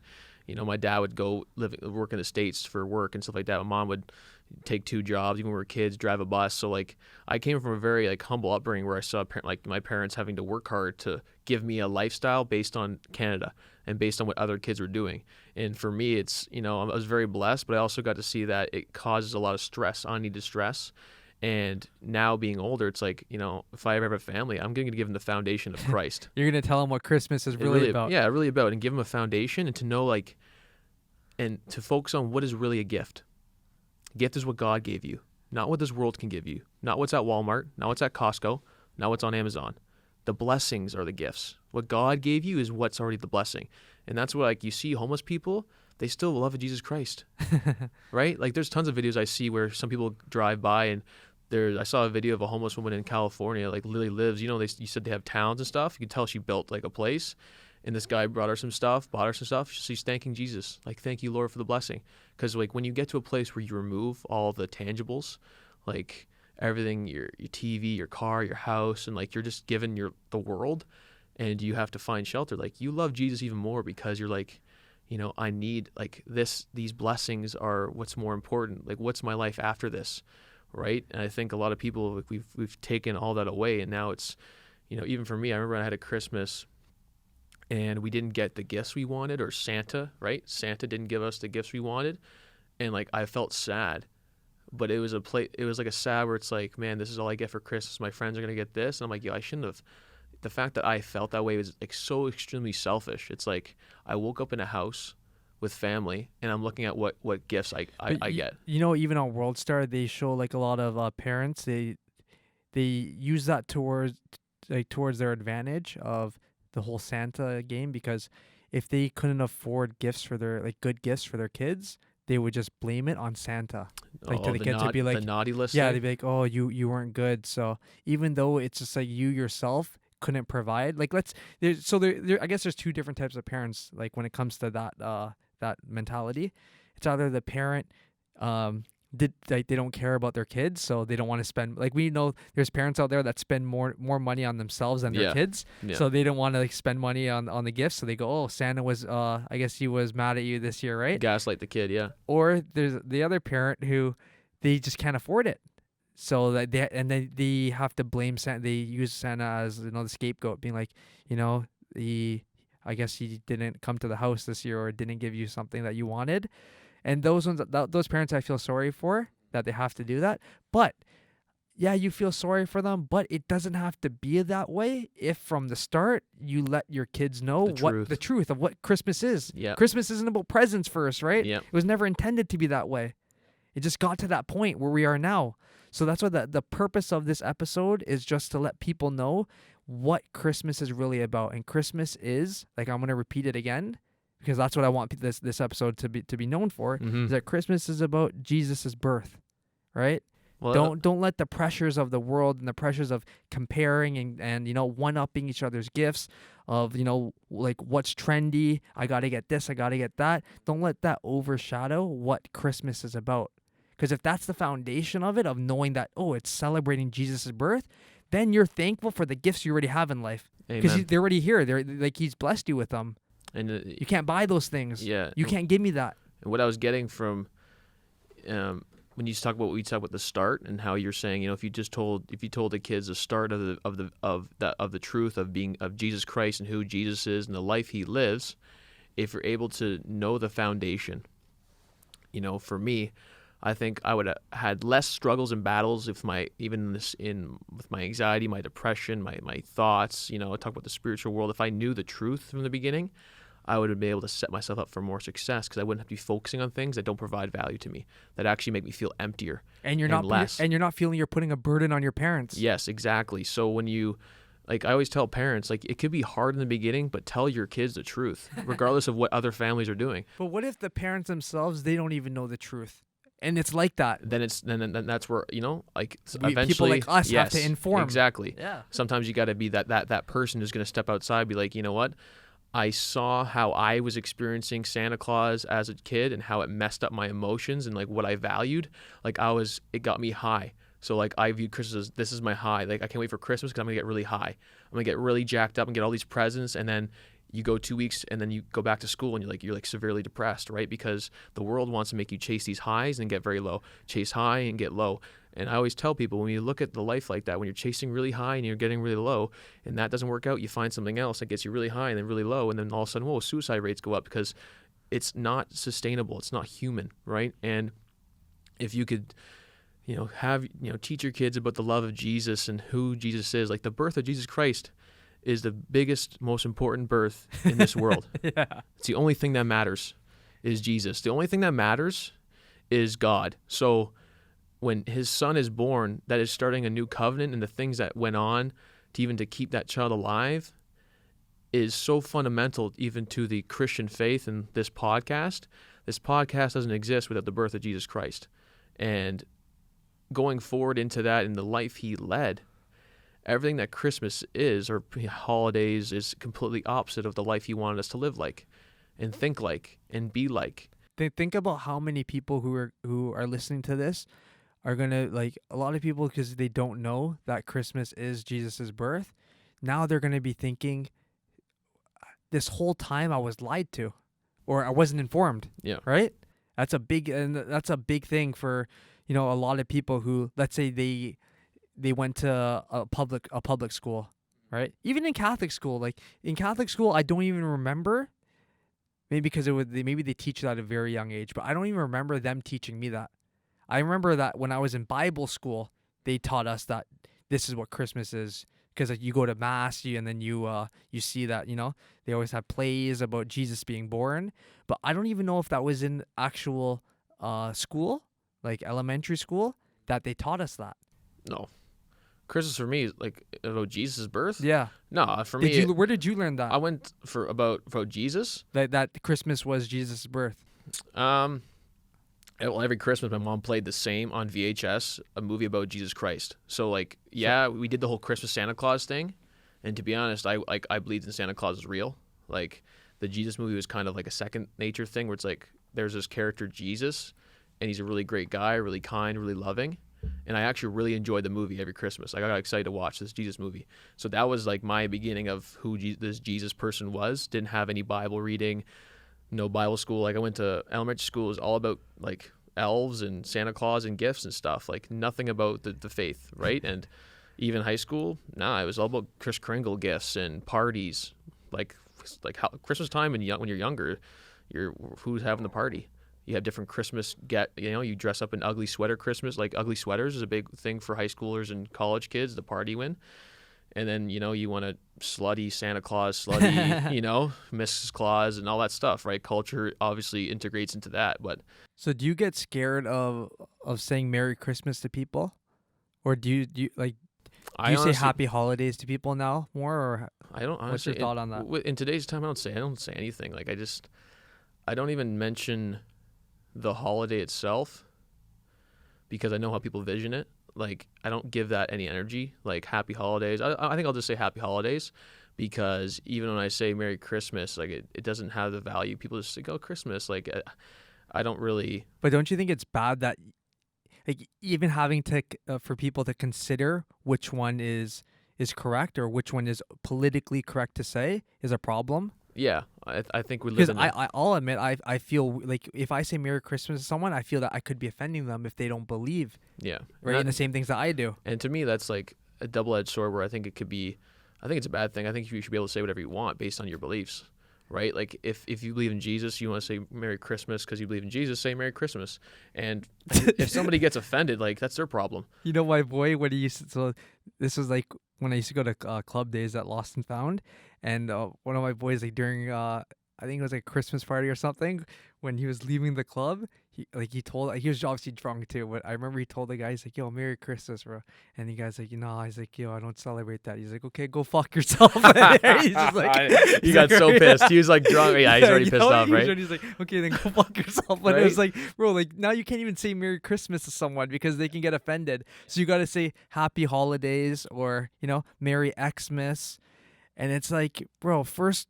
my dad would go work in the States for work and stuff like that. My mom would take 2 jobs, even when we were kids, drive a bus. So, like, I came from a very, like, humble upbringing where I saw, like, my parents having to work hard to give me a lifestyle based on Canada and based on what other kids were doing. And for me, it's, I was very blessed, but I also got to see that it causes a lot of stress, unneeded stress. And now being older, it's like, if I ever have a family, I'm going to give them the foundation of Christ. You're going to tell them what Christmas is really about. Yeah, really about, and give them a foundation and to know, like, and to focus on what is really a gift. Gift is what God gave you, not what this world can give you, not what's at Walmart, not what's at Costco, not what's on Amazon. The blessings are the gifts. What God gave you is what's already the blessing. And that's what, like, you see homeless people, they still love Jesus Christ, right? Like, there's tons of videos I see where some people drive by and I saw a video of a homeless woman in California, like, literally lives, you said they have towns and stuff. You can tell she built, like, a place. And this guy bought her some stuff. She's thanking Jesus. Like, thank you, Lord, for the blessing. Because, like, when you get to a place where you remove all the tangibles, like everything, your TV, your car, your house, and, like, you're just given the world and you have to find shelter. Like, you love Jesus even more because you're like, I need, like, these blessings are what's more important. Like, what's my life after this, right? And I think a lot of people, like, we've taken all that away. And now it's, even for me, I remember I had a Christmas and we didn't get the gifts we wanted, or Santa, right? Santa didn't give us the gifts we wanted. And, like, I felt sad, but it was like a sad where it's like, man, this is all I get for Christmas. My friends are going to get this. And I'm like, I shouldn't have. The fact that I felt that way was, like, so extremely selfish. It's like I woke up in a house with family and I'm looking at what gifts I get. Even on World Star, they show, like, a lot of parents, they use that towards their advantage of the whole Santa game, because if they couldn't afford gifts for their, like, good gifts for their kids, they would just blame it on Santa. Like, to the kids, they'd be like, the naughty list. Yeah, thing? they'd be like, oh, you weren't good. So even though it's just like you yourself couldn't provide, like, there I guess there's 2 different types of parents, like, when it comes to that mentality. It's either the parent they don't care about their kids, so they don't want to spend, like, we know there's parents out there that spend more money on themselves than their kids. Yeah. So they don't want to, like, spend money on the gifts, so they go, oh, Santa was I guess he was mad at you this year, right? Gaslight the kid. Yeah. Or there's the other parent who they just can't afford it, so that they have to blame Santa. They use Santa as, the scapegoat, being like, I guess he didn't come to the house this year or didn't give you something that you wanted. And those parents, I feel sorry for that they have to do that. But yeah, you feel sorry for them, but it doesn't have to be that way if from the start you let your kids know the truth of what Christmas is. Yeah. Christmas isn't about presents first, right? Yeah. It was never intended to be that way. It just got to that point where we are now. So that's what the purpose of this episode is, just to let people know what Christmas is really about. And Christmas is, like, I'm going to repeat it again, because that's what I want this episode to be known for, is that Christmas is about Jesus' birth, right? Well, don't let the pressures of the world and the pressures of comparing and one-upping each other's gifts, of, like, what's trendy, I got to get this, I got to get that. Don't let that overshadow what Christmas is about. Because if that's the foundation of it, of knowing that, oh, it's celebrating Jesus' birth, then you're thankful for the gifts you already have in life. Because they're already here. They're, like, he's blessed you with them. And you can't buy those things. Yeah. You can't give me that. And what I was getting from when you talk about what we talk about the start and how you're saying, if you told the kids the start of the truth of Jesus Christ and who Jesus is and the life he lives, if you're able to know the foundation, for me, I think I would have had less struggles and battles with my anxiety, my depression, my thoughts. I talk about the spiritual world. If I knew the truth from the beginning, I would have been able to set myself up for more success because I wouldn't have to be focusing on things that don't provide value to me, that actually make me feel emptier and you're not feeling you're putting a burden on your parents. Yes, exactly. So when you, I always tell parents, it could be hard in the beginning, but tell your kids the truth, regardless of what other families are doing. But what if the parents themselves, they don't even know the truth? And it's like that. Then that's where, eventually people like us have to inform. Exactly. Yeah. Sometimes you got to be that person who's going to step outside, be like, you know what? I saw how I was experiencing Santa Claus as a kid and how it messed up my emotions and what I valued. It got me high. So I viewed Christmas as, this is my high. I can't wait for Christmas because I'm gonna get really high. I'm gonna get really jacked up and get all these presents, and then you go 2 weeks and then you go back to school and you're severely depressed, right? Because the world wants to make you chase these highs and get very low, chase high and get low. And I always tell people, when you look at the life like that, when you're chasing really high and you're getting really low, and that doesn't work out, you find something else that gets you really high and then really low, and then all of a sudden, whoa, suicide rates go up because it's not sustainable, it's not human, right? And if you could, teach your kids about the love of Jesus and who Jesus is, the birth of Jesus Christ is the biggest, most important birth in this world. Yeah. It's the only thing that matters is Jesus. The only thing that matters is God. So when his son is born, that is starting a new covenant, and the things that went on to keep that child alive is so fundamental even to the Christian faith. And this podcast doesn't exist without the birth of Jesus Christ. And going forward into that and the life he led, everything that Christmas is, or holidays, is completely opposite of the life he wanted us to live like and think like and be like. Think about how many people who are listening to this are gonna, a lot of people, because they don't know that Christmas is Jesus's birth. Now they're gonna be thinking, this whole time I was lied to, or I wasn't informed. Yeah. Right. That's a big thing for, a lot of people who, let's say they went to a public school, right? Even in Catholic school, in Catholic school, I don't even remember. Maybe because maybe they teach that at a very young age, but I don't even remember them teaching me that. I remember that when I was in Bible school, they taught us that this is what Christmas is, because you go to mass and then you see that, they always have plays about Jesus being born, but I don't even know if that was in actual school, elementary school, that they taught us that. No. Christmas for me is about Jesus' birth. Yeah. No, for me. Where did you learn that? I went about Jesus. That Christmas was Jesus' birth. Well, every Christmas, my mom played the same on VHS, a movie about Jesus Christ. So, we did the whole Christmas Santa Claus thing, and to be honest, I believed in Santa Claus is real. The Jesus movie was kind of like a second nature thing, where it's there's this character Jesus, and he's a really great guy, really kind, really loving, and I actually really enjoyed the movie every Christmas. I got excited to watch this Jesus movie. So that was my beginning of who this Jesus person was. Didn't have any Bible reading. No Bible school. I went to elementary school. It was all about elves and Santa Claus and gifts and stuff. Nothing about the faith, right? And even high school, it was all about Kris Kringle gifts and parties. How Christmas time and when you're younger, who's having the party? You have different Christmas you dress up in ugly sweater Christmas. Ugly sweaters is a big thing for high schoolers and college kids, the party win. And then, you want a slutty Santa Claus, slutty, Mrs. Claus and all that stuff, right? Culture obviously integrates into that. But so do you get scared of saying Merry Christmas to people? Or do you say Happy Holidays to people now more? Or I don't honestly. What's your thought on that? In today's time, I don't say anything. I don't even mention the holiday itself because I know how people vision it. I don't give that any energy. Happy Holidays. I think I'll just say Happy Holidays, because even when I say Merry Christmas, it doesn't have the value. People just think, oh, Christmas. I don't really. But don't you think it's bad that even having to for people to consider which one is correct or which one is politically correct to say is a problem? Yeah, I think we live Because in that. I'll admit, I feel like if I say Merry Christmas to someone, I feel that I could be offending them if they don't believe, Yeah, right, in the same things that I do. and to me that's like a double-edged sword where I think it could be. I think it's a bad thing. I think you should be able to say whatever you want based on your beliefs, right? Like if you believe in Jesus, you want to say Merry Christmas because you believe in Jesus. Say Merry Christmas, and if somebody gets offended, like that's their problem. You know, my boy, when he used to, so this was like when I used to go to club days at Lost and Found, and one of my boys, like during, I think it was like a Christmas party or something, when he was leaving the club, he told, like, he was obviously drunk too, but I remember he told the guy, he's like, yo, Merry Christmas, bro. And the guy's like, he's like, yo, I don't celebrate that. He's like, okay, go fuck yourself. He's just like, He got so pissed. He was like drunk. Yeah, he's already pissed off, right? He's like, okay, then go fuck yourself. But Right? it was like, bro, like now you can't even say Merry Christmas to someone because they can get offended. So you got to say Happy Holidays or, Merry Xmas. And it's like, bro, first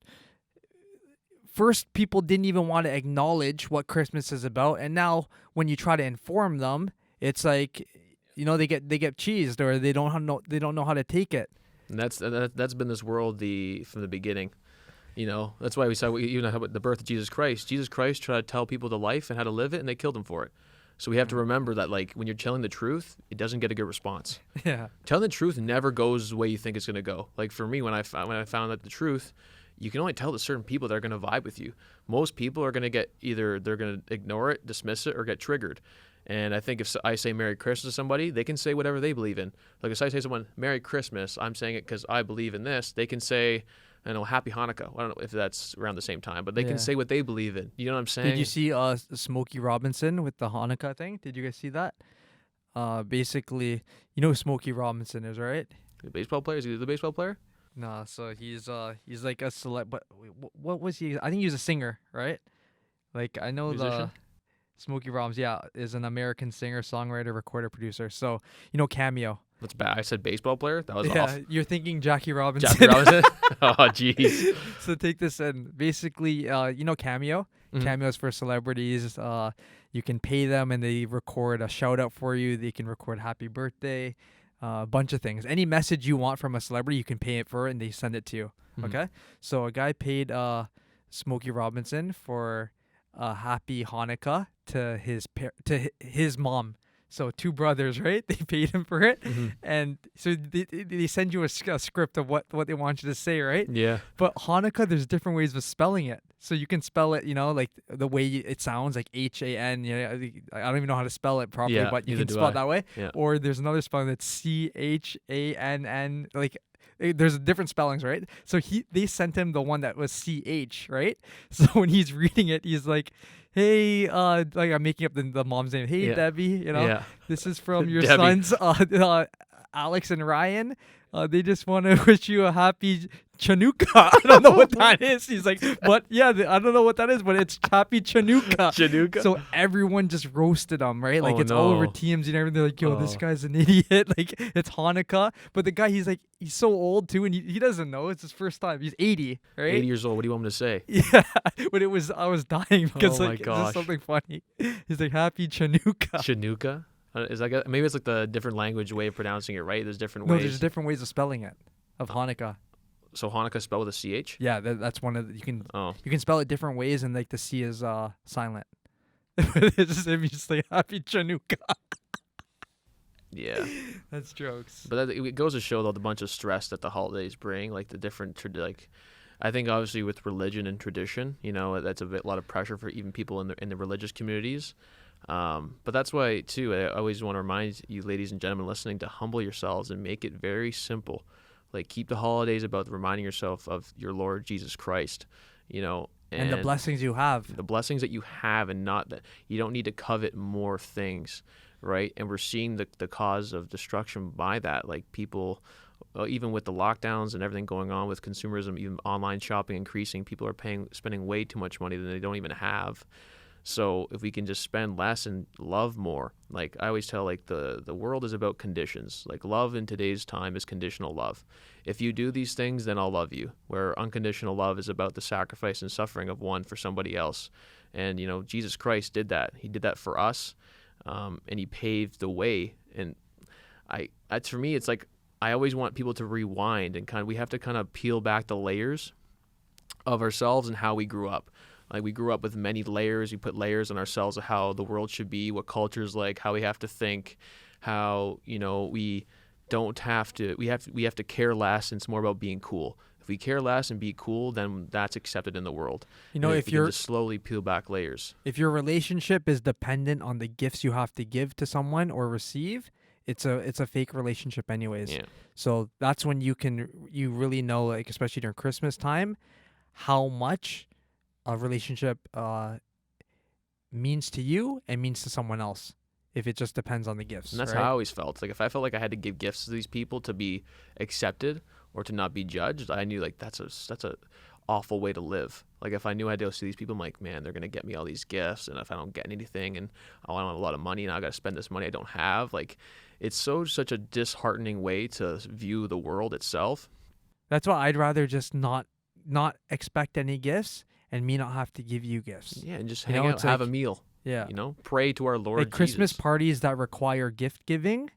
people didn't even want to acknowledge what Christmas is about, and now when you try to inform them, it's like, they get cheesed, or they don't know how to take it. And that's been this world from the beginning. That's why we saw even about the birth of Jesus Christ. Jesus Christ tried to tell people the life and how to live it, and they killed him for it. So we have to remember that, like, when you're telling the truth, it doesn't get a good response. Yeah. Telling the truth never goes the way you think it's going to go. Like for me, when I found out the truth, you can only tell to certain people that are going to vibe with you. Most people are going to get either they're going to ignore it, dismiss it, or get triggered. And I think if I say Merry Christmas to somebody, they can say whatever they believe in. Like if I say to someone, Merry Christmas, I'm saying it because I believe in this. They can say, Happy Hanukkah. I don't know if that's around the same time, but they can say what they believe in. You know what I'm saying? Did you see Smokey Robinson with the Hanukkah thing? Did you guys see that? Basically, you know who Smokey Robinson is, right? The baseball player? Is he the baseball player? No, so he's like a celeb, but what was he? I think he was a singer, right? Like I know Musician? Smokey Robinson, yeah, is an American singer, songwriter, recorder, producer. So Cameo. That's bad. I said baseball player? That was Yeah, off. you're thinking Jackie Robinson. Jackie Robinson? Oh, jeez. So take this in. Basically, Cameo. Mhm. Cameos for celebrities. You can pay them and they record a shout out for you. They can record happy birthday, a bunch of things. Any message you want from a celebrity, you can pay it for it and they send it to you. Mhm. Okay? So a guy paid Smokey Robinson for happy Hanukkah to his mom. So two brothers, right? They paid him for it. Mhm. And so they send you a script of what they want you to say, right? Yeah. But Hanukkah, there's different ways of spelling it. So you can spell it, like the way it sounds, like H-A-N. I don't even know how to spell it properly, Yeah, but you neither can do spell I. it that way. Yeah. Or there's another spelling that's C-H-A-N-N. Like there's different spellings, right? So they sent him the one that was C-H, right? So when he's reading it, he's like, hey, like I'm making up the mom's name. Hey, Yeah. Debbie, Yeah. this is from your Debbie. sons, Alex and Ryan. They just want to wish you a happy Chanukah. I don't know what that is. He's like, but yeah, I don't know what that is, but it's happy Chanukah. Chanukah? So everyone just roasted him, right? Like Oh, it's all over no. TMZ and everything. They're like, yo, this Oh. guy's an idiot. Like it's Hanukkah. But the guy, he's so old too, and he doesn't know. It's his first time. He's 80, right? 80 years old. What do you want me to say? Yeah, but I was dying because Oh my like this gosh. is something funny. He's like happy Chanukah. Chanukah? Is that maybe it's like the different language way of pronouncing it, right? There's different No, ways. there's different ways of spelling it of Hanukkah. So Hanukkah spelled with a CH? Yeah, that's one of you can Oh. spell it different ways, and like the C is silent. It's just if you just say happy Chanukah. Yeah. That's jokes. But it goes to show though the bunch of stress that the holidays bring, like the different I think obviously with religion and tradition, that's a lot of pressure for even people in the religious communities. But that's why too I always want to remind you, ladies and gentlemen listening, to humble yourselves and make it very simple. Like keep the holidays about reminding yourself of your Lord Jesus Christ, And the blessings you have. the blessings that you have, and not that you don't need to covet more things, right? And we're seeing the cause of destruction by that. Like people, even with the lockdowns and everything going on with consumerism, even online shopping increasing, people are spending way too much money than they don't even have. So if we can just spend less and love more, like I always tell, like the world is about conditions. Like love in today's time is conditional love. If you do these things, then I'll love you. Where unconditional love is about the sacrifice and suffering of one for somebody else. And, Jesus Christ did that. He did that for us, and he paved the way. And for me, it's like I always want people to rewind and we have to kind of peel back the layers of ourselves and how we grew up. Like we grew up with many layers. We put layers on ourselves of how the world should be, what culture is like, how we have to think, how we don't have to. We have to care less, and it's more about being cool. If we care less and be cool, then that's accepted in the world. If we you're can just slowly peel back layers. if your relationship is dependent on the gifts you have to give to someone or receive, it's a fake relationship anyways. Yeah. So that's when you really know, like especially during Christmas time, how much a relationship means to you and means to someone else. If it just depends on the gifts. And that's right? how I always felt. Like if I felt like I had to give gifts to these people to be accepted or to not be judged, I knew like that's a awful way to live. Like if I knew I had to go see these people, I'm like, man, they're gonna get me all these gifts, and if I don't get anything, and I want a lot of money, and I got to spend this money I don't have, like it's such a disheartening way to view the world itself. That's why I'd rather just not expect any gifts and me not have to give you gifts. Yeah, and just hang out, have a meal. Yeah. Pray to our Lord Like Christmas Jesus. parties that require gift giving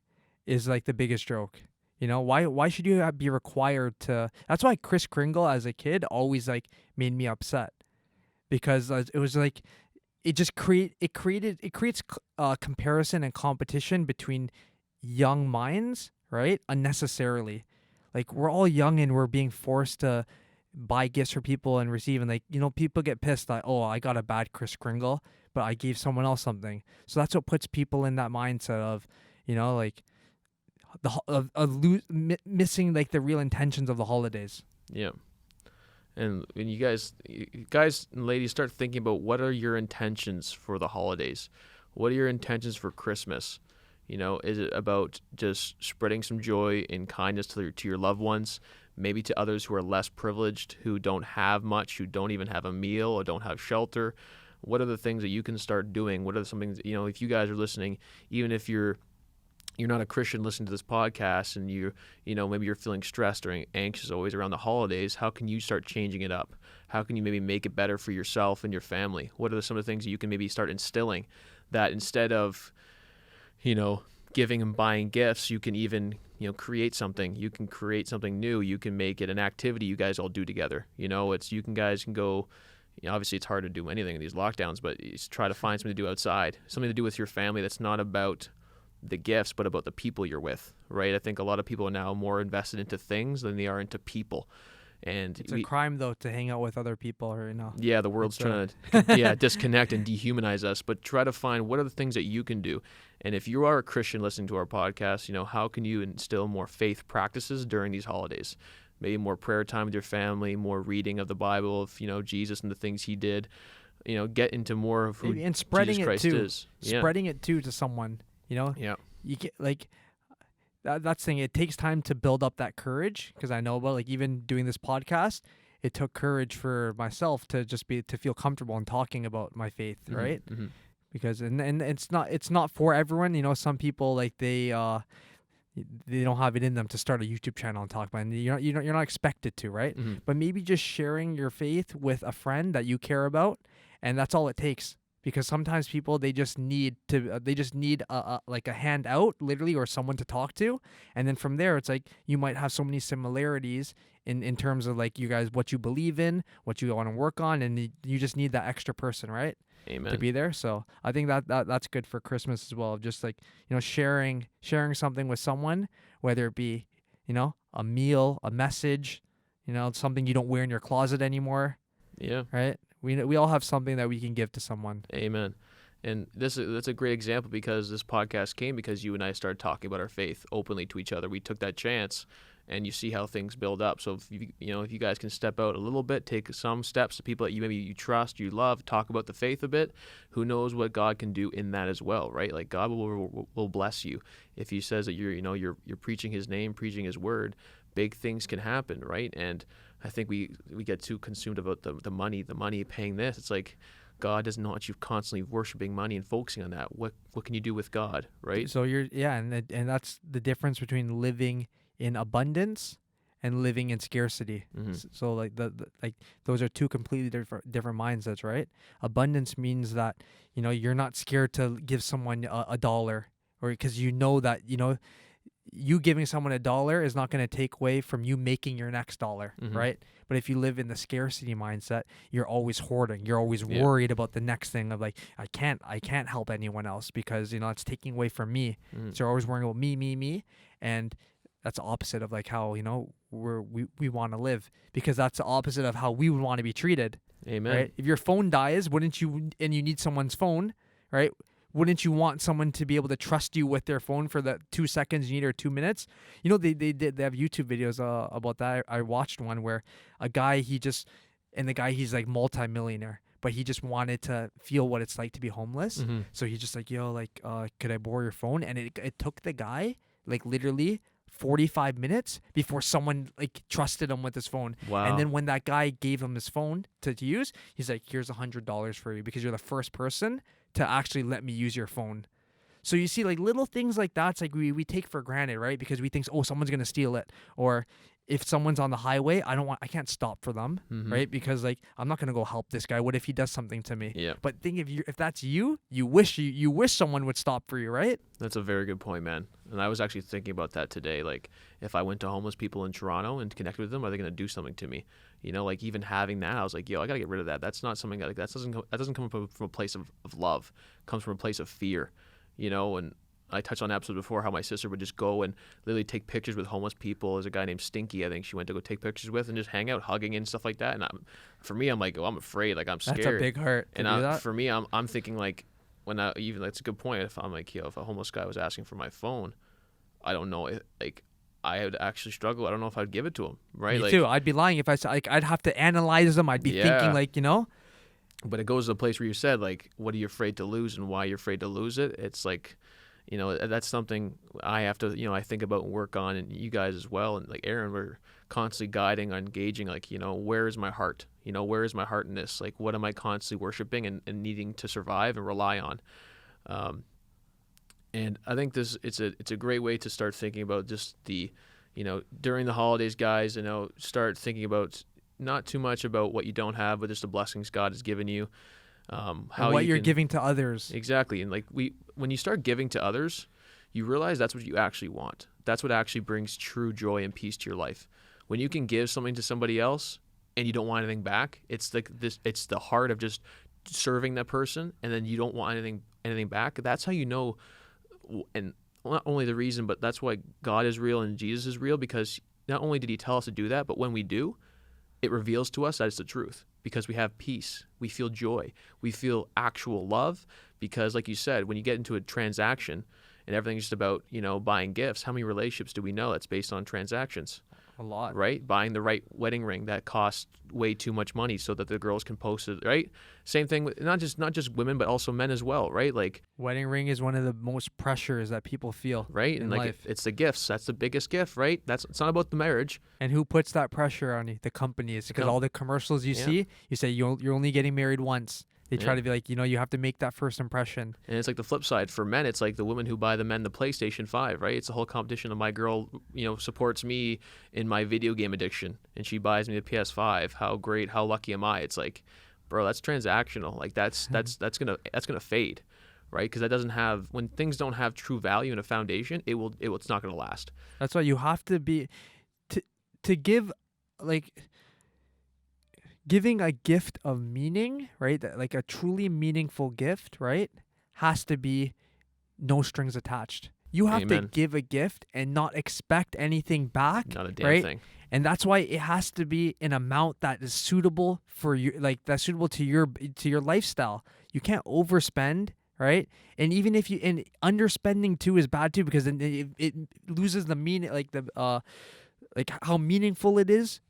is like the biggest joke. Why should you be required to? That's why Kris Kringle as a kid always like made me upset, because it was like it just creates comparison and competition between young minds, right? Unnecessarily. Like we're all young and we're being forced to buy gifts for people and receive, and people get pissed that, oh, I got a bad Kris Kringle, but I gave someone else something. So that's what puts people in that mindset of, like missing like the real intentions of the holidays. Yeah. And when you guys and ladies start thinking about what are your intentions for the holidays? What are your intentions for Christmas? Is it about just spreading some joy and kindness to your loved ones, maybe to others who are less privileged, who don't have much, who don't even have a meal or don't have shelter? What are the things that you can start doing? What are some things, if you guys are listening, even if you're not a Christian listening to this podcast, and maybe you're feeling stressed or anxious always around the holidays, how can you start changing it up? How can you maybe make it better for yourself and your family? What are some of the things that you can maybe start instilling, that instead of giving and buying gifts, you can even create something. You can create something new. You can make it an activity you guys all do together. Guys can go. Obviously, it's hard to do anything in these lockdowns, but you try to find something to do outside, something to do with your family that's not about the gifts, but about the people you're with, right? I think a lot of people are now more invested into things than they are into people. And it's a crime, though, to hang out with other people, or Yeah, the world's trying to disconnect and dehumanize us, but try to find what are the things that you can do. And if you are a Christian listening to our podcast, how can you instill more faith practices during these holidays? Maybe more prayer time with your family, more reading of the Bible, of Jesus and the things he did. Get into more of who and spreading Jesus Christ is. Spreading it too to someone. Yeah. You get like that's the thing. It takes time to build up that courage, because I know about, like, even doing this podcast, it took courage for myself to feel comfortable in talking about my faith, right? Mm-hmm. Because and it's not for everyone. Some people, like, they don't have it in them to start a YouTube channel and talk about it. And you're not expected to, right? Mm-hmm. But maybe just sharing your faith with a friend that you care about, and that's all it takes. Because sometimes people, they just need a hand out, literally, or someone to talk to, and then from there it's like you might have so many similarities in terms of, like, you guys, what you believe in, what you want to work on, and you just need that extra person, right? Amen. To be there. So I think that's good for Christmas as well. Just like, sharing something with someone, whether it be a meal, a message, something you don't wear in your closet anymore. Yeah. Right. We all have something that we can give to someone. Amen. And that's a great example, because this podcast came because you and I started talking about our faith openly to each other. We took that chance, and you see how things build up. So if you guys can step out a little bit, take some steps to people that you trust, you love, talk about the faith a bit, who knows what God can do in that as well, right? Like God will bless you if He says that you're preaching His name, preaching His word. Big things can happen, right? And I think we get too consumed about the money paying this. It's like God doesn't want you constantly worshiping money and focusing on that. What can you do with God, right? So and that's the difference between living in abundance and living in scarcity. Mm-hmm. So like like those are two completely different mindsets, right? Abundance means that you're not scared to give someone a dollar, or because that you giving someone $1 is not going to take away from you making your next dollar, Mm-hmm. right? But if you live in the scarcity mindset, you're always hoarding. You're always Yeah. worried about the next thing of like, I can't help anyone else because, it's taking away from me. Mm. So you're always worrying about me. And that's the opposite of like how, we want to live, because that's the opposite of how we would want to be treated. Amen. Right? If your phone dies, wouldn't you, and you need someone's phone, right? Wouldn't you want someone to be able to trust you with their phone for the 2 seconds you need or 2 minutes? They have YouTube videos about that. I watched one where a guy, the guy, he's like multi-millionaire, but he just wanted to feel what it's like to be homeless. Mhm. So he's just like, yo, like, could I borrow your phone? And it took the guy like literally 45 minutes before someone like trusted him with his phone. Wow. And then when that guy gave him his phone to use, he's like, here's $100 for you because you're the first person to actually let me use your phone. So you see, like, little things like that's like we take for granted, right? Because we think, oh, someone's gonna steal it, or if someone's on the highway, I can't stop for them, Mhm. right? Because like I'm not gonna go help this guy. What if he does something to me? Yeah. But think if that's you wish someone would stop for you, right? That's a very good point, man. And I was actually thinking about that today. Like, if I went to homeless people in Toronto and connected with them, are they going to do something to me? Like even having that, I was like, yo, I got to get rid of that. That's not something that doesn't come from a place of love. It comes from a place of fear, and I touched on episode before how my sister would just go and literally take pictures with homeless people. There's a guy named Stinky, I think she went to go take pictures with, and just hang out, hugging and stuff like that. And for me, I'm like, oh, I'm afraid, like I'm scared. That's a big hurt to And do that. for me, I'm thinking like, that's a good point. If I'm like, if a homeless guy was asking for my phone, I don't know, like I would actually struggle. I don't know if I'd give it to him, right? Me too. I'd be lying if I said, like, I'd have to analyze them. I'd be thinking like, But it goes to the place where you said, like, what are you afraid to lose and why you're afraid to lose it? It's like, that's something I have to, I think about and work on, and you guys as well. And like Aaron, we're constantly guiding, engaging, like, where is my heart? Where is my heart in this? Like, what am I constantly worshiping and needing to survive and rely on? And I think it's a great way to start thinking about just the, during the holidays, guys, start thinking about not too much about what you don't have, but just the blessings God has given you. How and what you're giving to others. Exactly. And like when you start giving to others, you realize that's what you actually want. That's what actually brings true joy and peace to your life. When you can give something to somebody else and you don't want anything back, it's like this, it's the heart of just serving that person, and then you don't want anything back. That's how you know. And not only the reason, but that's why God is real and Jesus is real, because not only did he tell us to do that, but when we do, it reveals to us that it's the truth, because we have peace, we feel joy, we feel actual love. Because like you said, when you get into a transaction and everything's just about, buying gifts, how many relationships do we know that's based on transactions? A lot. Right? Buying the right wedding ring that costs way too much money so that the girls can post it, right? Same thing with not just women, but also men as well, right? Like, wedding ring is one of the most pressures that people feel, right? in And like life. it's the gifts. That's the biggest gift, right? It's not about the marriage. And who puts that pressure on you? The companies, because all the commercials you see, you say you're only getting married once. They try to be like, you have to make that first impression. And it's like the flip side for men. It's like the women who buy the men the PlayStation 5, right? It's the whole competition of my girl, supports me in my video game addiction, and she buys me the PS5. How great, how lucky am I? It's like, bro, that's transactional. Like that's gonna fade, right? Because that doesn't have, when things don't have true value and a foundation, it's not gonna last. That's why you have to be to give, like, giving a gift of meaning, right? Like a truly meaningful gift, right? Has to be no strings attached. You have to give a gift and not expect anything back. Not a damn right? thing. And that's why it has to be an amount that is suitable for you, like that's suitable to your lifestyle. You can't overspend, right? And even if and underspending too is bad too, because then it loses the meaning, like like how meaningful it is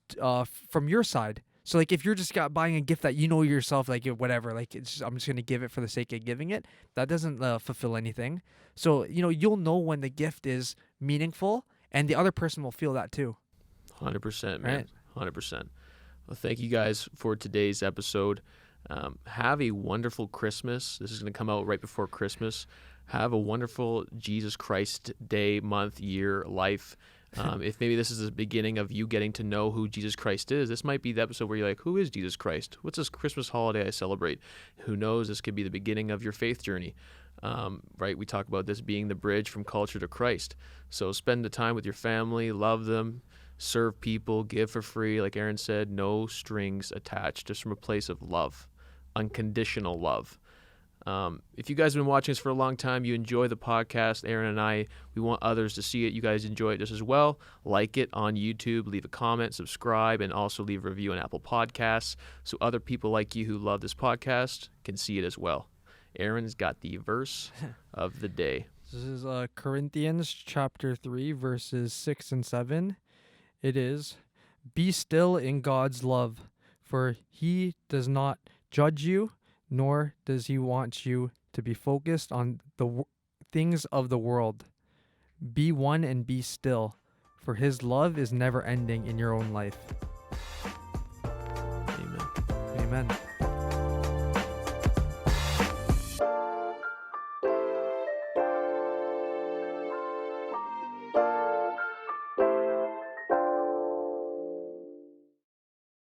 from your side. So like if you're just buying a gift that yourself, like whatever, like I'm just gonna give it for the sake of giving it, that doesn't fulfill anything. So you'll know when the gift is meaningful, and the other person will feel that too. 100%, man. Right. 100%. Well, thank you guys for today's episode. Have a wonderful Christmas. This is going to come out right before Christmas. Have a wonderful Jesus Christ day, month, year, life. If maybe this is the beginning of you getting to know who Jesus Christ is, this might be the episode where you're like, who is Jesus Christ? What's this Christmas holiday I celebrate? Who knows? This could be the beginning of your faith journey. Right? We talk about this being the bridge from culture to Christ. So spend the time with your family, love them, serve people, give for free. Like Aaron said, no strings attached, just from a place of love, unconditional love. If you guys have been watching us for a long time, you enjoy the podcast, Aaron and I, we want others to see it. You guys enjoy it just as well. Like it on YouTube, leave a comment, subscribe, and also leave a review on Apple Podcasts so other people like you who love this podcast can see it as well. Aaron's got the verse of the day. This is Corinthians chapter 3, verses 6 and 7. It is, "Be still in God's love, for he does not judge you, nor does he want you to be focused on the things of the world. Be one and be still, for his love is never ending in your own life." Amen. Amen.